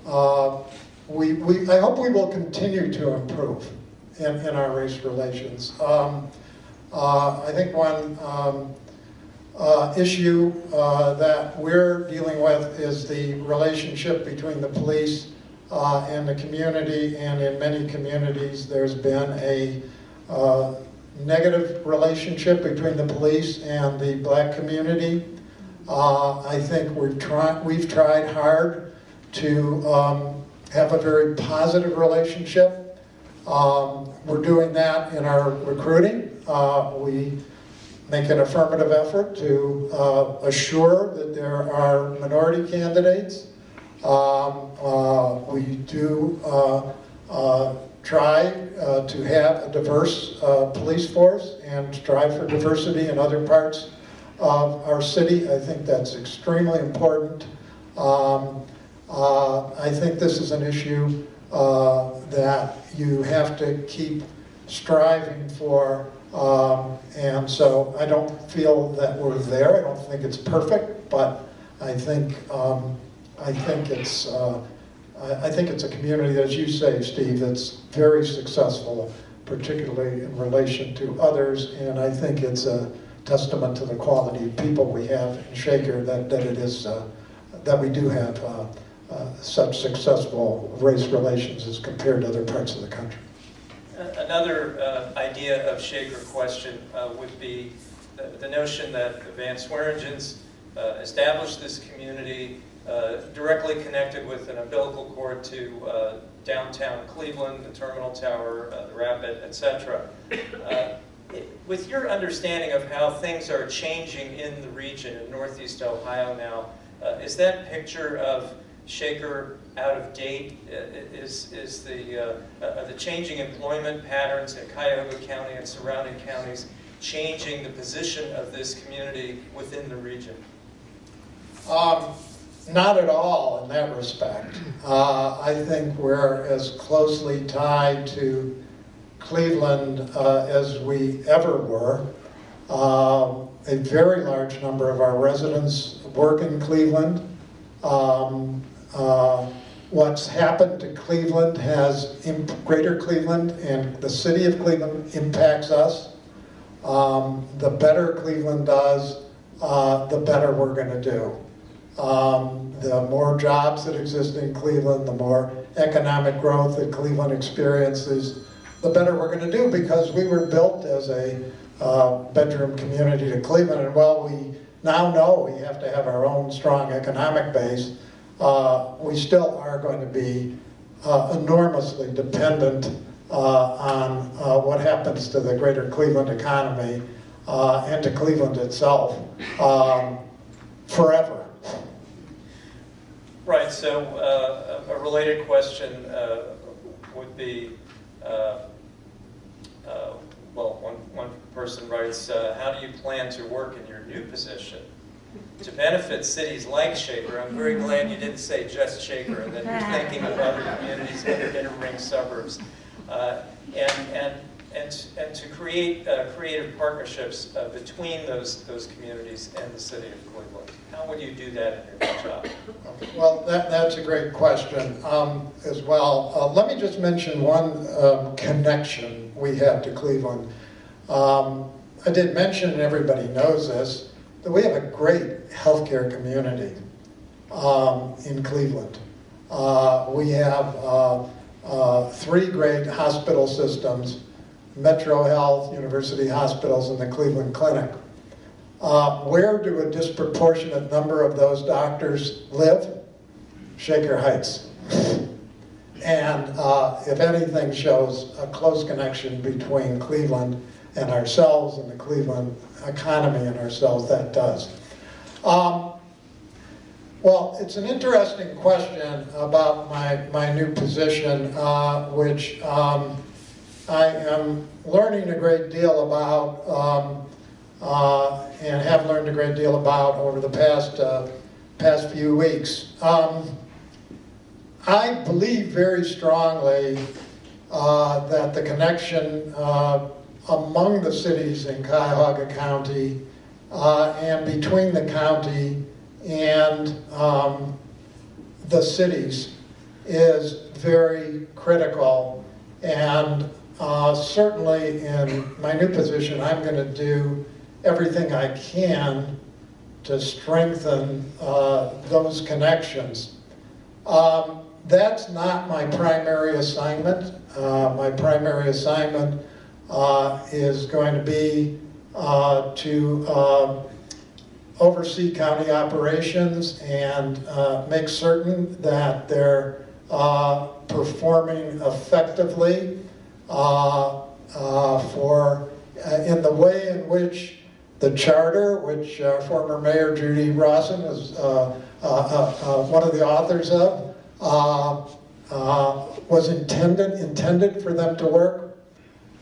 hope we will continue to improve in our race relations. I think one issue that we're dealing with is the relationship between the police and the community, and in many communities there's been a negative relationship between the police and the black community. I think we've tried hard to have a very positive relationship. We're doing that in our recruiting. We make an affirmative effort to assure that there are minority candidates. We do try to have a diverse police force and strive for diversity in other parts of our city. I think that's extremely important. I think this is an issue that you have to keep striving for, and so I don't feel that we're there. I don't think it's perfect, but I think it's a community, as you say, Steve, that's very successful, particularly in relation to others, and I think it's a testament to the quality of people we have in Shaker that it is that we do have such successful race relations as compared to other parts of the country. Another idea of Shaker question would be the notion that Van Swearingen's established this community directly connected with an umbilical cord to downtown Cleveland, the Terminal Tower, the Rapid, etc. With your understanding of how things are changing in the region in Northeast Ohio now, is that picture of Shaker out of date? Is the changing employment patterns in Cuyahoga County and surrounding counties changing the position of this community within the region? Not at all in that respect. I think we're as closely tied to Cleveland as we ever were. A very large number of our residents work in Cleveland. What's happened to Cleveland has, Greater Cleveland and the city of Cleveland impacts us. The better Cleveland does, the better we're going to do. The more jobs that exist in Cleveland, the more economic growth that Cleveland experiences, the better we're going to do, because we were built as a bedroom community to Cleveland, and while we now know we have to have our own strong economic base, we still are going to be enormously dependent on what happens to the greater Cleveland economy and to Cleveland itself forever. Right, so a related question would be, well, one person writes, how do you plan to work in your new position to benefit cities like Shaker? I'm very glad you didn't say just Shaker, and that you're thinking of other communities in the inner ring suburbs, and to create creative partnerships between those communities and the city of Cleveland. How would you do that in your job? Well, that's a great question as well. Let me just mention one connection we have to Cleveland. I did mention, and everybody knows this, that we have a great healthcare community in Cleveland. We have 3 great hospital systems: Metro Health, University Hospitals, and the Cleveland Clinic. Where do a disproportionate number of those doctors live? Shaker Heights. And if anything shows a close connection between Cleveland and ourselves and the Cleveland economy and ourselves, that does. Well, it's an interesting question about my new position, which I am learning a great deal about, and have learned a great deal about over the past few weeks. I believe very strongly that the connection among the cities in Cuyahoga County and between the county and the cities is very critical, and certainly in my new position I'm going to do everything I can to strengthen those connections. That's not my primary assignment. My primary assignment is going to be to oversee county operations and make certain that they're performing effectively in the way in which the charter, which former Mayor Judy Rawson was one of the authors of, was intended for them to work.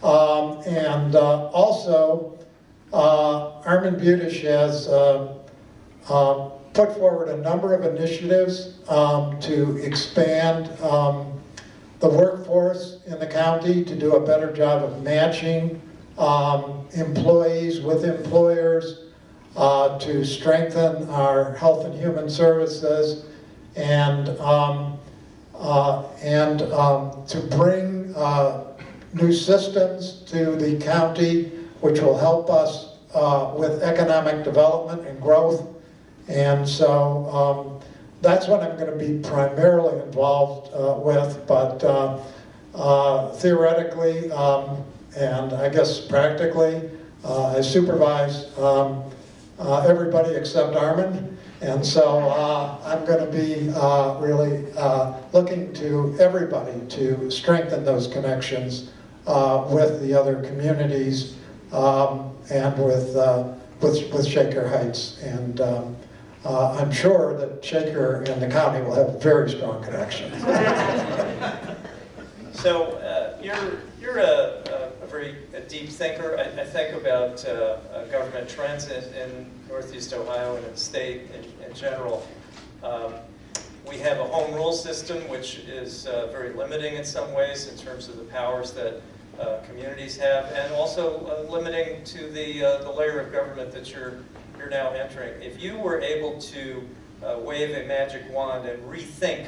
And also, Armin Budish has put forward a number of initiatives to expand the workforce in the county, to do a better job of matching employees with employers, to strengthen our health and human services, and to bring new systems to the county which will help us with economic development and growth. And so that's what I'm going to be primarily involved with, but theoretically and I guess practically, I supervise everybody except Armin. And so I'm going to be really looking to everybody to strengthen those connections with the other communities and with Shaker Heights. And I'm sure that Shaker and the county will have very strong connections. So you're a very deep thinker. I think about government trends in Northeast Ohio and in the state in general. We have a home rule system which is very limiting in some ways in terms of the powers that communities have, and also limiting to the layer of government that you're now entering. If you were able to wave a magic wand and rethink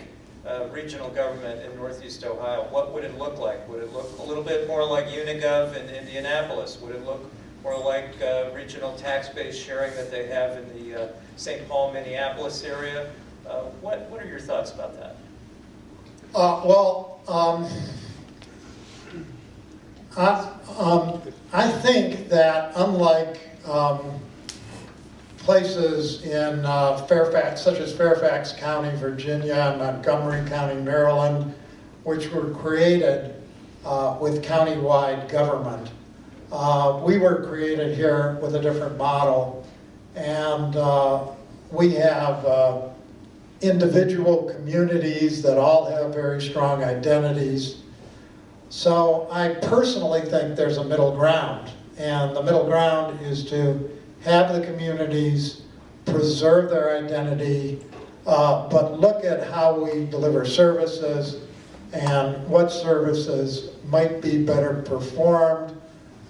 regional government in Northeast Ohio, what would it look like? Would it look a little bit more like Unigov in Indianapolis? Would it look more like regional tax-based sharing that they have in the St. Paul, Minneapolis area? What are your thoughts about that? I think that unlike places in Fairfax, such as Fairfax County, Virginia, and Montgomery County, Maryland, which were created with countywide government, we were created here with a different model, and we have individual communities that all have very strong identities. So I personally think there's a middle ground, and the middle ground is to have the communities preserve their identity, but look at how we deliver services and what services might be better performed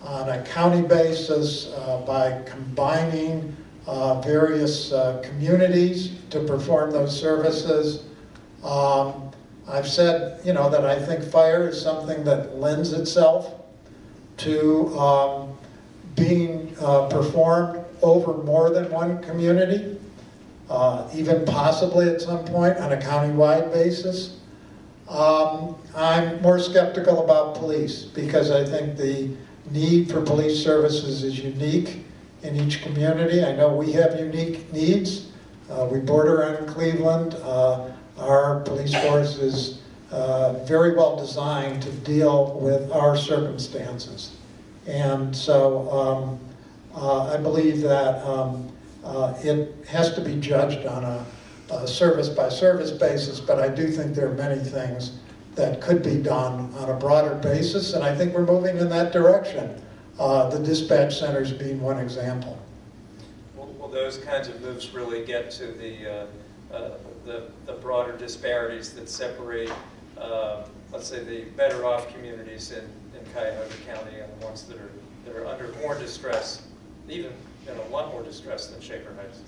on a county basis by combining various communities to perform those services. I've said, that I think fire is something that lends itself to being performed over more than one community, even possibly at some point on a county-wide basis. I'm more skeptical about police because I think the need for police services is unique in each community. I know we have unique needs. We border on Cleveland. Our police force is very well designed to deal with our circumstances. And so I believe that it has to be judged on a service-by-service basis, but I do think there are many things that could be done on a broader basis, and I think we're moving in that direction. The dispatch centers being one example. Will those kinds of moves really get to the broader disparities that separate, let's say, the better off communities in Cuyahoga County and the ones that are under more distress, even in a lot more distress than Shaker Heights?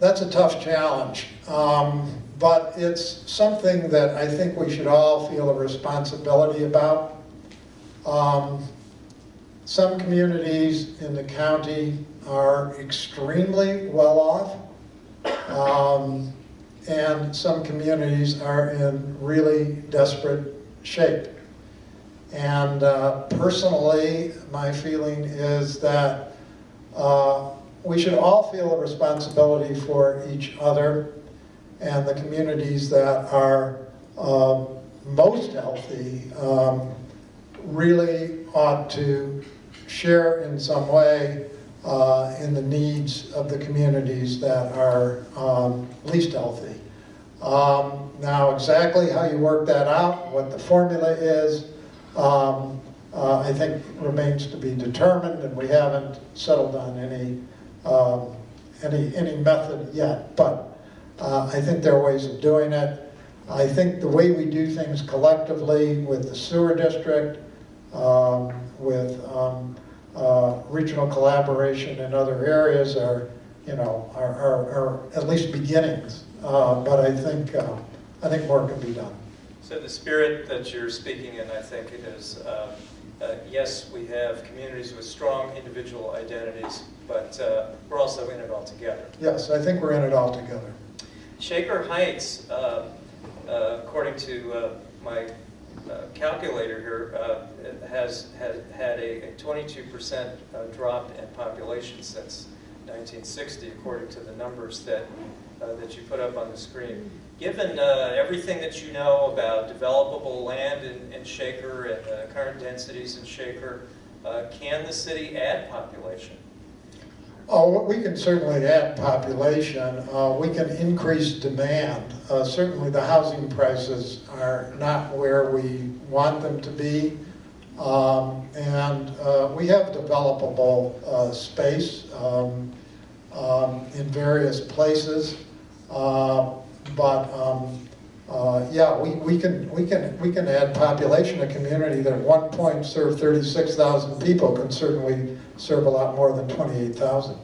That's a tough challenge, but it's something that I think we should all feel a responsibility about. Some communities in the county are extremely well off, and some communities are in really desperate shape. And personally, my feeling is that we should all feel a responsibility for each other, and the communities that are most healthy really ought to share in some way in the needs of the communities that are least healthy. Now, exactly how you work that out, what the formula is, I think remains to be determined, and we haven't settled on any method yet. But I think there are ways of doing it. I think the way we do things collectively with the sewer district, with regional collaboration in other areas are at least beginnings. But I think more can be done. So the spirit that you're speaking in, I think, is yes, we have communities with strong individual identities, but we're also in it all together. Yes, I think we're in it all together. Shaker Heights, according to my calculator here, has had a 22% drop in population since 1960, according to the numbers that you put up on the screen. Given everything that you know about developable land in Shaker and the current densities in Shaker, can the city add population? Oh, we can certainly add population. We can increase demand. Certainly the housing prices are not where we want them to be. And we have developable space in various places. Yeah, we can add population. A community that at one point served 36,000 people can certainly serve a lot more than 28,000.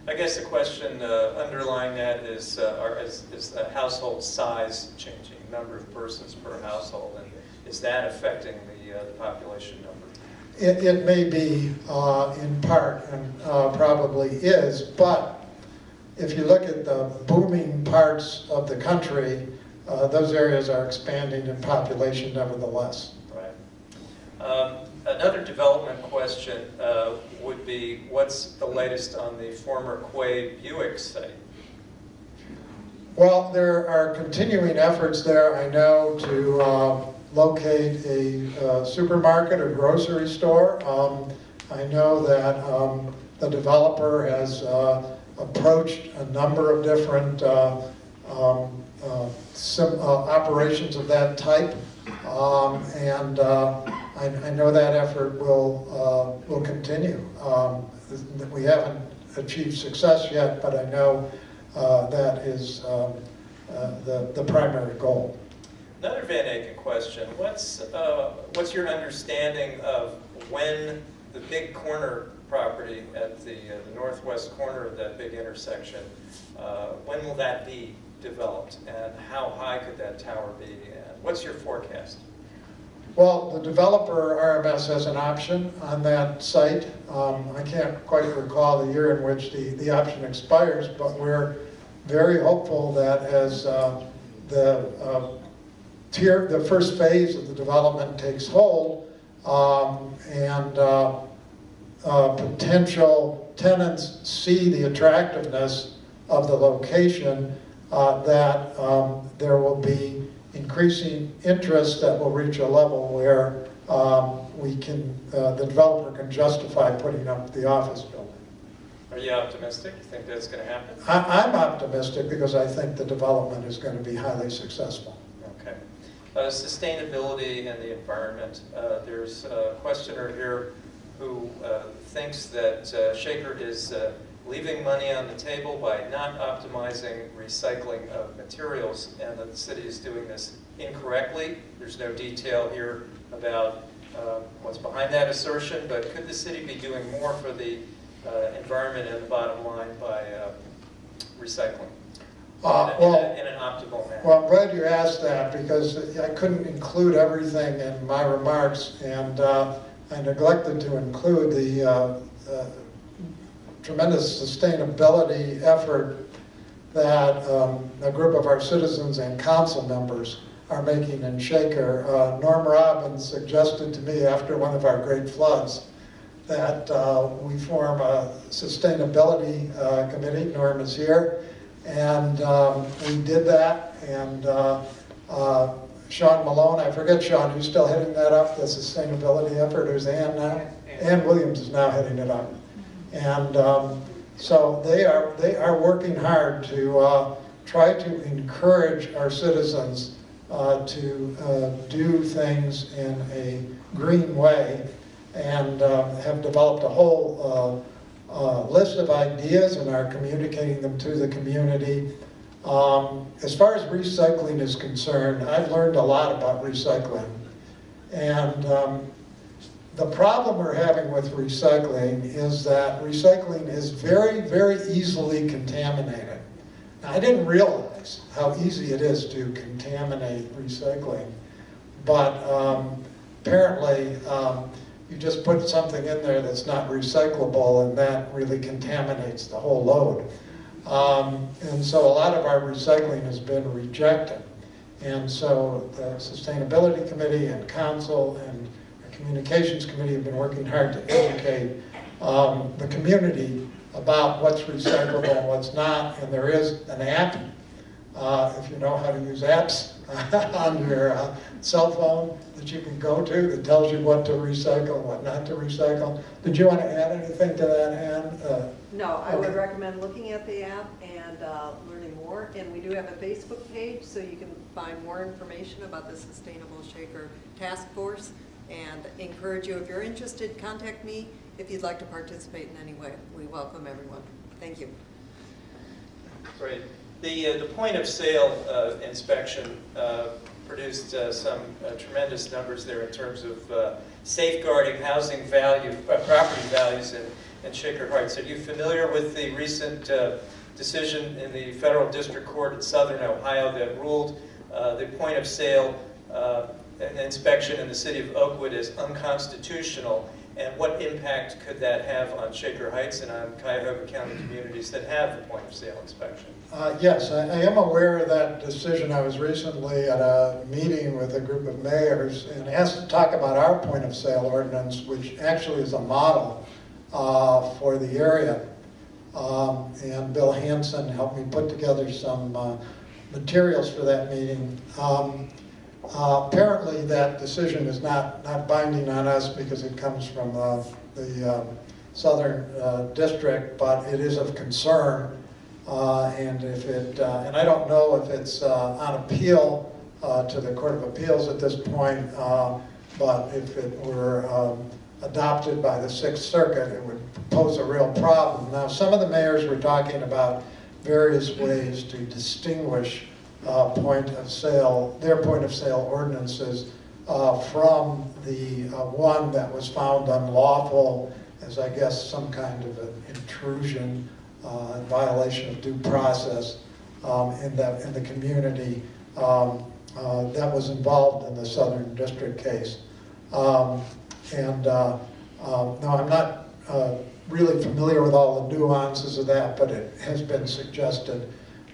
I guess the question underlying that is the household size changing, number of persons per household, and is that affecting the population number? It may be in part, and probably is, but if you look at the booming parts of the country, those areas are expanding in population nevertheless. Right. Another development question would be, what's the latest on the former Quay Buick site? Well, there are continuing efforts there, I know, to locate a supermarket or grocery store. I know that the developer has approached a number of different operations of that type, and I know that effort will continue. We haven't achieved success yet, but I know that is the primary goal. Another Van Aken question: what's your understanding of when the big corner property at the northwest corner of that big intersection, when will that be developed, and how high could that tower be, and what's your forecast? Well, the developer, RMS, has an option on that site. I can't quite recall the year in which the option expires, but we're very hopeful that as the first phase of the development takes hold, and potential tenants see the attractiveness of the location, that there will be increasing interest that will reach a level where the developer can justify putting up the office building. Are you optimistic? You think that's going to happen? I'm optimistic because I think the development is going to be highly successful. Okay. sustainability and the environment. There's a questioner here who thinks that Shaker is leaving money on the table by not optimizing recycling of materials, and that the city is doing this incorrectly. There's no detail here about what's behind that assertion, but could the city be doing more for the environment and the bottom line by recycling in an optimal manner? Well, I'm glad you asked that, because I couldn't include everything in my remarks, and I neglected to include the tremendous sustainability effort that a group of our citizens and council members are making in Shaker. Norm Robbins suggested to me after one of our great floods that we form a sustainability committee. Norm is here, and we did that, and Sean Malone, I forget Sean, who's still heading that up, the sustainability effort, or is Ann now? Ann Williams is now heading it up. And so they are working hard to try to encourage our citizens to do things in a green way, and have developed a whole list of ideas and are communicating them to the community. As far as recycling is concerned, I've learned a lot about recycling. And the problem we're having with recycling is that recycling is very, very easily contaminated. Now, I didn't realize how easy it is to contaminate recycling, but apparently you just put something in there that's not recyclable, and that really contaminates the whole load. And so a lot of our recycling has been rejected. And so the Sustainability Committee and Council and the Communications Committee have been working hard to educate the community about what's recyclable and what's not. And there is an app, if you know how to use apps, on your cell phone that you can go to that tells you what to recycle and what not to recycle. Did you want to add anything to that, Ann? No, I would recommend looking at the app and learning more. And we do have a Facebook page, so you can find more information about the Sustainable Shaker Task Force. And encourage you, if you're interested, contact me if you'd like to participate in any way. We welcome everyone. Thank you. Great. The point of sale inspection produced some tremendous numbers there in terms of safeguarding housing value, property values in Shaker Heights. Are you familiar with the recent decision in the Federal District Court in Southern Ohio that ruled the point of sale inspection in the city of Oakwood is unconstitutional? And what impact could that have on Shaker Heights and on Cuyahoga County communities that have the point of sale inspection? Yes, I am aware of that decision. I was recently at a meeting with a group of mayors and asked to talk about our point of sale ordinance, which actually is a model for the area. And Bill Hansen helped me put together some materials for that meeting. Apparently that decision is not binding on us because it comes from the Southern District, but it is of concern. And if it, and I don't know if it's on appeal to the Court of Appeals at this point, but if it were adopted by the Sixth Circuit, it would pose a real problem. Now, some of the mayors were talking about various ways to distinguish point of sale, their point of sale ordinances from the one that was found unlawful as, I guess, some kind of an intrusion in violation of due process in the community that was involved in the Southern District case. No, I'm not really familiar with all the nuances of that, but it has been suggested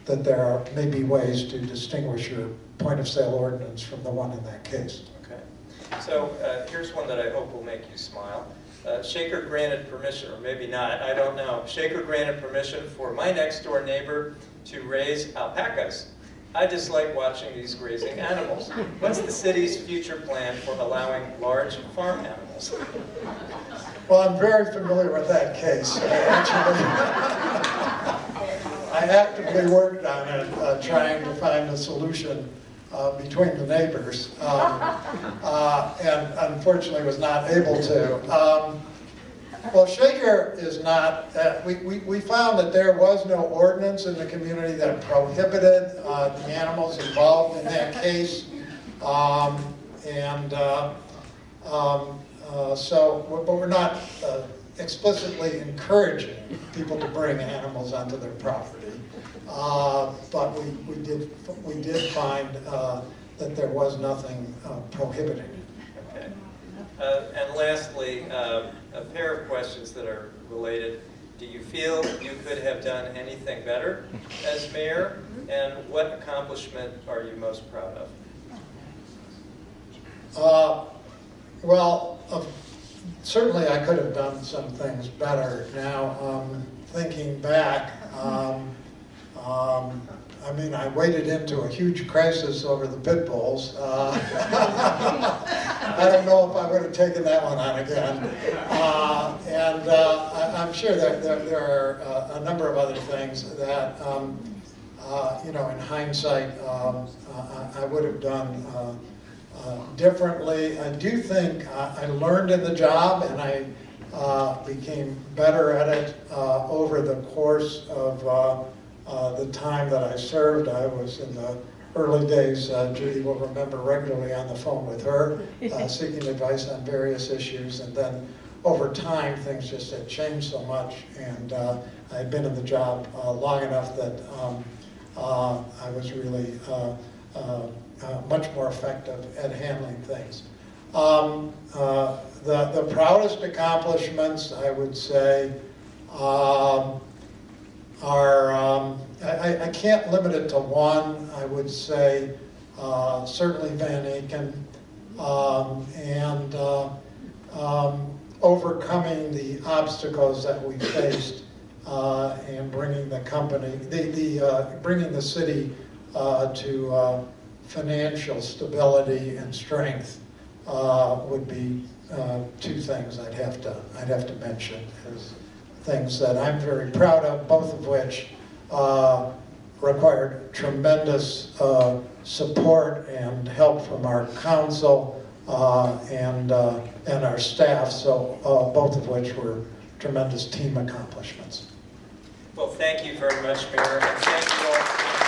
that there are maybe ways to distinguish your point of sale ordinance from the one in that case. Okay. So here's one that I hope will make you smile. Shaker granted permission, or maybe not, I don't know. Shaker granted permission for my next door neighbor to raise alpacas. I dislike watching these grazing animals. What's the city's future plan for allowing large farm animals? Well, I'm very familiar with that case. I actively worked on it, trying to find a solution between the neighbors, and unfortunately was not able to. Well, Shaker is not, we found that there was no ordinance in the community that prohibited the animals involved in that case. But we're not explicitly encouraging people to bring animals onto their property. But we did find that there was nothing prohibiting it. Okay. And lastly, a pair of questions that are related. Do you feel you could have done anything better as mayor? And what accomplishment are you most proud of? Certainly I could have done some things better. Now, thinking back, I mean, I waded into a huge crisis over the pit bulls. I don't know if I would have taken that one on again. I'm sure that there are a number of other things that, in hindsight, I would have done differently. I do think I learned in the job, and I became better at it over the course of the time that I served. I was in the early days, Judy will remember, regularly on the phone with her, seeking advice on various issues, and then over time things just had changed so much, and I had been in the job long enough that I was really much more effective at handling things. The proudest accomplishments, I would say, are, I can't limit it to one. I would say certainly Van Aken, and overcoming the obstacles that we faced and bringing the company, bringing the city to financial stability and strength would be two things I'd have to mention as things that I'm very proud of, both of which required tremendous support and help from our council and our staff. So both of which were tremendous team accomplishments. Well, thank you very much, Mayor, and thank you all.